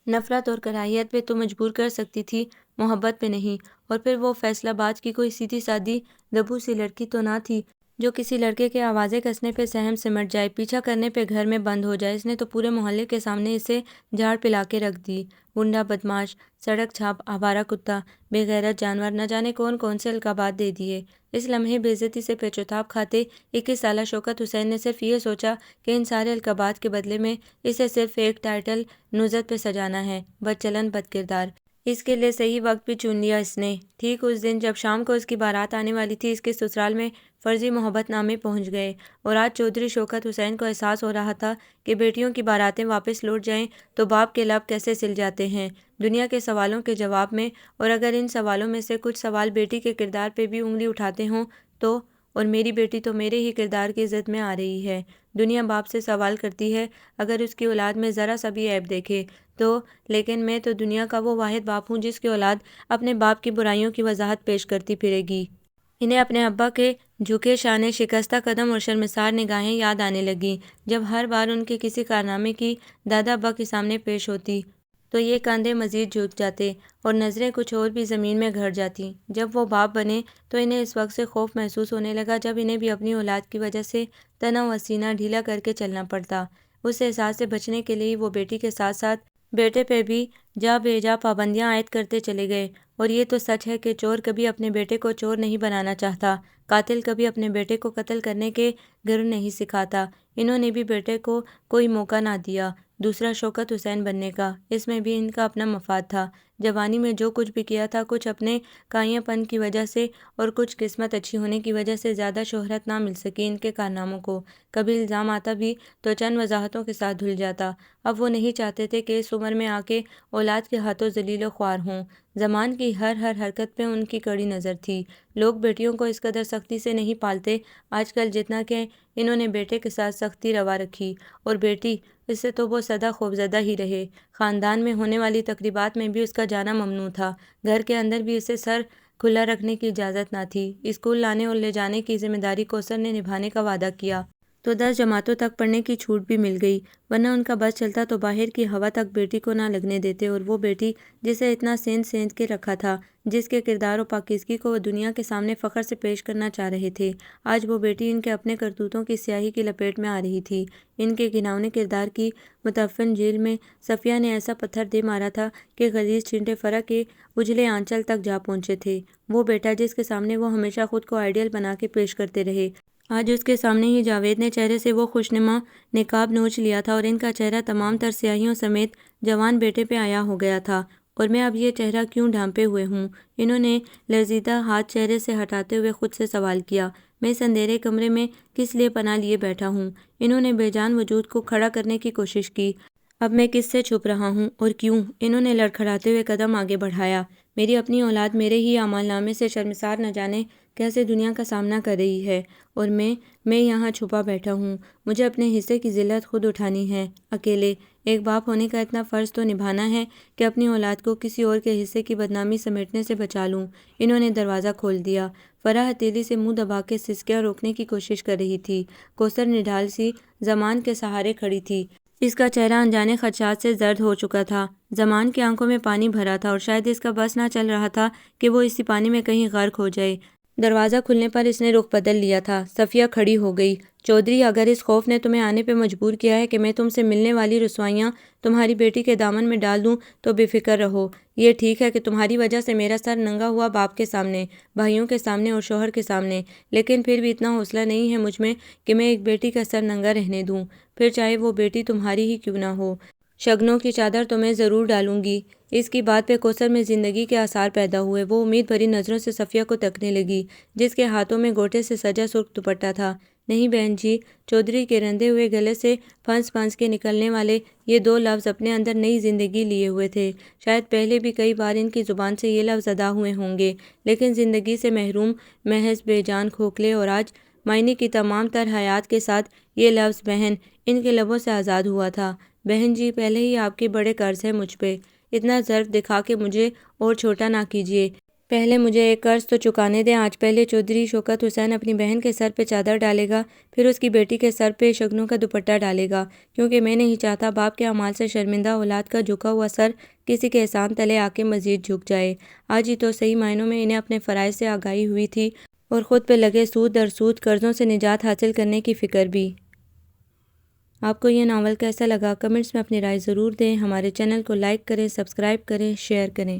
نفرت اور کراہیت پہ تو مجبور کر سکتی تھی، محبت پہ نہیں۔ اور پھر وہ فیصل آباد کی کوئی سیدھی سادی دبو سی لڑکی تو نہ تھی جو کسی لڑکے کے آوازیں کسنے پہ سہم سمٹ جائے، پیچھا کرنے پہ گھر میں بند ہو جائے۔ اس نے تو پورے محلے کے سامنے اسے جھاڑ پلا کے رکھ دی۔ گنڈا، بدماش، سڑک چھاپ، آوارہ کتا، بے غیرت جانور، نہ جانے کون کون سے القابات دے دیے۔ اس لمحے بے عزتی سے پیچوتاب کھاتے 21 سالہ شوکت حسین نے صرف یہ سوچا کہ ان سارے القابات کے بدلے میں اسے صرف ایک ٹائٹل نصرت پہ سجانا ہے، بد چلن بد کردار۔ اس کے لیے صحیح وقت بھی چن لیا اس نے۔ ٹھیک اس دن جب شام کو اس کی بارات آنے والی تھی، اس کے سسرال میں فرضی محبت نامے پہنچ گئے، اور آج چودھری شوکت حسین کو احساس ہو رہا تھا کہ بیٹیوں کی باراتیں واپس لوٹ جائیں تو باپ کے لب کیسے سل جاتے ہیں دنیا کے سوالوں کے جواب میں، اور اگر ان سوالوں میں سے کچھ سوال بیٹی کے کردار پہ بھی انگلی اٹھاتے ہوں تو۔ اور میری بیٹی تو میرے ہی کردار کی عزت میں آ رہی ہے۔ دنیا باپ سے سوال کرتی ہے اگر اس کی اولاد میں ذرا سا بھی عیب دیکھے تو، لیکن میں تو دنیا کا وہ واحد باپ ہوں جس کی اولاد اپنے باپ کی برائیوں کی وضاحت پیش کرتی پھرے گی۔ انہیں اپنے ابا کے جھکے شانے، شکستہ قدم اور شرمسار نگاہیں یاد آنے لگیں۔ جب ہر بار ان کے کسی کارنامے کی دادا ابا کے سامنے پیش ہوتی تو یہ کاندھے مزید جھک جاتے اور نظریں کچھ اور بھی زمین میں گھڑ جاتی۔ جب وہ باپ بنے تو انہیں اس وقت سے خوف محسوس ہونے لگا جب انہیں بھی اپنی اولاد کی وجہ سے تنا و سینہ ڈھیلا کر کے چلنا پڑتا۔ اس احساس سے بچنے کے لیے وہ بیٹی کے ساتھ ساتھ بیٹے پہ بھی جا بے جا پابندیاں عائد کرتے چلے گئے۔ اور یہ تو سچ ہے کہ چور کبھی اپنے بیٹے کو چور نہیں بنانا چاہتا، قاتل کبھی اپنے بیٹے کو قتل کرنے کے گر نہیں سکھاتا۔ انہوں نے بھی بیٹے کو کوئی موقع نہ دیا دوسرا شوکت حسین بننے کا۔ اس میں بھی ان کا اپنا مفاد تھا۔ جوانی میں جو کچھ بھی کیا تھا، کچھ اپنے کائیں پن کی وجہ سے اور کچھ قسمت اچھی ہونے کی وجہ سے زیادہ شہرت نہ مل سکی ان کے کارناموں کو۔ کبھی الزام آتا بھی تو چند وضاحتوں کے ساتھ دھل جاتا۔ اب وہ نہیں چاہتے تھے کہ اس عمر میں آ کے اولاد کے ہاتھوں ذلیل و خوار ہوں۔ زمان کی ہر حرکت پہ ان کی کڑی نظر تھی۔ لوگ بیٹیوں کو اس قدر سختی سے نہیں پالتے آج کل جتنا کہ انہوں نے بیٹے کے ساتھ سختی روا رکھی، اور بیٹی، اس سے تو وہ سدا خوفزدہ ہی رہے۔ خاندان میں ہونے والی تقریبات میں بھی اس کا جانا ممنوع تھا۔ گھر کے اندر بھی اسے سر کھلا رکھنے کی اجازت نہ تھی۔ اسکول لانے اور لے جانے کی ذمہ داری کوثر نے نبھانے کا وعدہ کیا تو 10 جماعتوں تک پڑھنے کی چھوٹ بھی مل گئی، ورنہ ان کا بس چلتا تو باہر کی ہوا تک بیٹی کو نہ لگنے دیتے۔ اور وہ بیٹی جسے اتنا سیند کے رکھا تھا، جس کے کردار و پاکیزگی کو وہ دنیا کے سامنے فخر سے پیش کرنا چاہ رہے تھے، آج وہ بیٹی ان کے اپنے کرتوتوں کی سیاہی کی لپیٹ میں آ رہی تھی۔ ان کے گھناؤنے کردار کی متعفن جیل میں صفیہ نے ایسا پتھر دے مارا تھا کہ غلیظ چھینٹے فرق کے اجلے آنچل تک جا پہنچے تھے۔ وہ بیٹا جس کے سامنے وہ ہمیشہ خود کو آئیڈیل بنا کے پیش کرتے رہے، آج اس کے سامنے ہی جاوید نے چہرے سے وہ خوشنما نقاب نوچ لیا تھا اور ان کا چہرہ تمام تر سیاہیوں سمیت جوان بیٹے پہ عیاں ہو گیا تھا۔ اور میں اب یہ چہرہ کیوں ڈھانپے ہوئے ہوں؟ انہوں نے لرزیدہ ہاتھ چہرے سے ہٹاتے ہوئے خود سے سوال کیا۔ میں اس اندھیرے کمرے میں کس لیے پناہ لیے بیٹھا ہوں؟ انہوں نے بے جان وجود کو کھڑا کرنے کی کوشش کی۔ اب میں کس سے چھپ رہا ہوں اور کیوں؟ انہوں نے لڑکھڑاتے ہوئے قدم آگے بڑھایا۔ میری اپنی اولاد میرے ہی اعمال نامے سے شرمسار نہ جانے کیسے دنیا کا سامنا کر رہی ہے، اور میں یہاں چھپا بیٹھا ہوں۔ مجھے اپنے حصے کی ذلت خود اٹھانی ہے، اکیلے۔ ایک باپ ہونے کا اتنا فرض تو نبھانا ہے کہ اپنی اولاد کو کسی اور کے حصے کی بدنامی سمیٹنے سے بچا لوں۔ انہوں نے دروازہ کھول دیا۔ فرح ہتھیلی سے منہ دبا کے سسکیاں روکنے کی کوشش کر رہی تھی۔ کوثر نڈھال سی زمان کے سہارے کھڑی تھی۔ اس کا چہرہ انجانے خدشات سے زرد ہو چکا تھا۔ زمان کی آنکھوں میں پانی بھرا تھا اور شاید اس کا بس نہ چل رہا تھا کہ وہ اسی پانی میں کہیں غرق ہو جائے۔ دروازہ کھلنے پر اس نے رخ بدل لیا تھا۔ صفیہ کھڑی ہو گئی۔ چودھری، اگر اس خوف نے تمہیں آنے پہ مجبور کیا ہے کہ میں تم سے ملنے والی رسوائیاں تمہاری بیٹی کے دامن میں ڈال دوں تو بے فکر رہو۔ یہ ٹھیک ہے کہ تمہاری وجہ سے میرا سر ننگا ہوا باپ کے سامنے، بھائیوں کے سامنے اور شوہر کے سامنے، لیکن پھر بھی اتنا حوصلہ نہیں ہے مجھ میں کہ میں ایک بیٹی کا سر ننگا رہنے دوں، پھر چاہے وہ بیٹی تمہاری ہی کیوں نہ ہو۔ شگنوں کی چادر تو میں ضرور ڈالوں گی۔ اس کی بات پہ کوثر میں زندگی کے آثار پیدا ہوئے۔ وہ امید بھری نظروں سے صفیہ کو تکنے لگی جس کے ہاتھوں میں گوٹے سے سجا سرخ دوپٹہ تھا۔ نہیں بہن جی، چودھری کے رندے ہوئے گلے سے پھنس کے نکلنے والے یہ 2 لفظ اپنے اندر نئی زندگی لیے ہوئے تھے۔ شاید پہلے بھی کئی بار ان کی زبان سے یہ لفظ ادا ہوئے ہوں گے، لیکن زندگی سے محروم، محض بے جان، کھوکھلے اور آج معنی کی تمام تر حیات کے ساتھ یہ لفظ بہن ان کے لبوں سے آزاد ہوا تھا۔ بہن جی، پہلے ہی آپ کے بڑے قرض ہے مجھ پہ، اتنا ضرف دکھا کے مجھے اور چھوٹا نہ کیجیے۔ پہلے مجھے ایک قرض تو چکانے دیں۔ آج پہلے چودھری شوکت حسین اپنی بہن کے سر پہ چادر ڈالے گا، پھر اس کی بیٹی کے سر پہ شگنوں کا دوپٹہ ڈالے گا، کیونکہ میں نہیں چاہتا باپ کے اعمال سے شرمندہ اولاد کا جھکا ہوا سر کسی کے احسان تلے آ کے مزید جھک جائے۔ آج ہی تو صحیح معنوں میں انہیں اپنے فرائض سے آگاہی ہوئی تھی اور خود پہ لگے سود در سود قرضوں سے نجات حاصل کرنے کی فکر بھی۔ آپ کو یہ ناول کیسا لگا؟ کمنٹس میں اپنی رائے ضرور دیں۔ ہمارے چینل کو لائک کریں، سبسکرائب کریں، شیئر کریں۔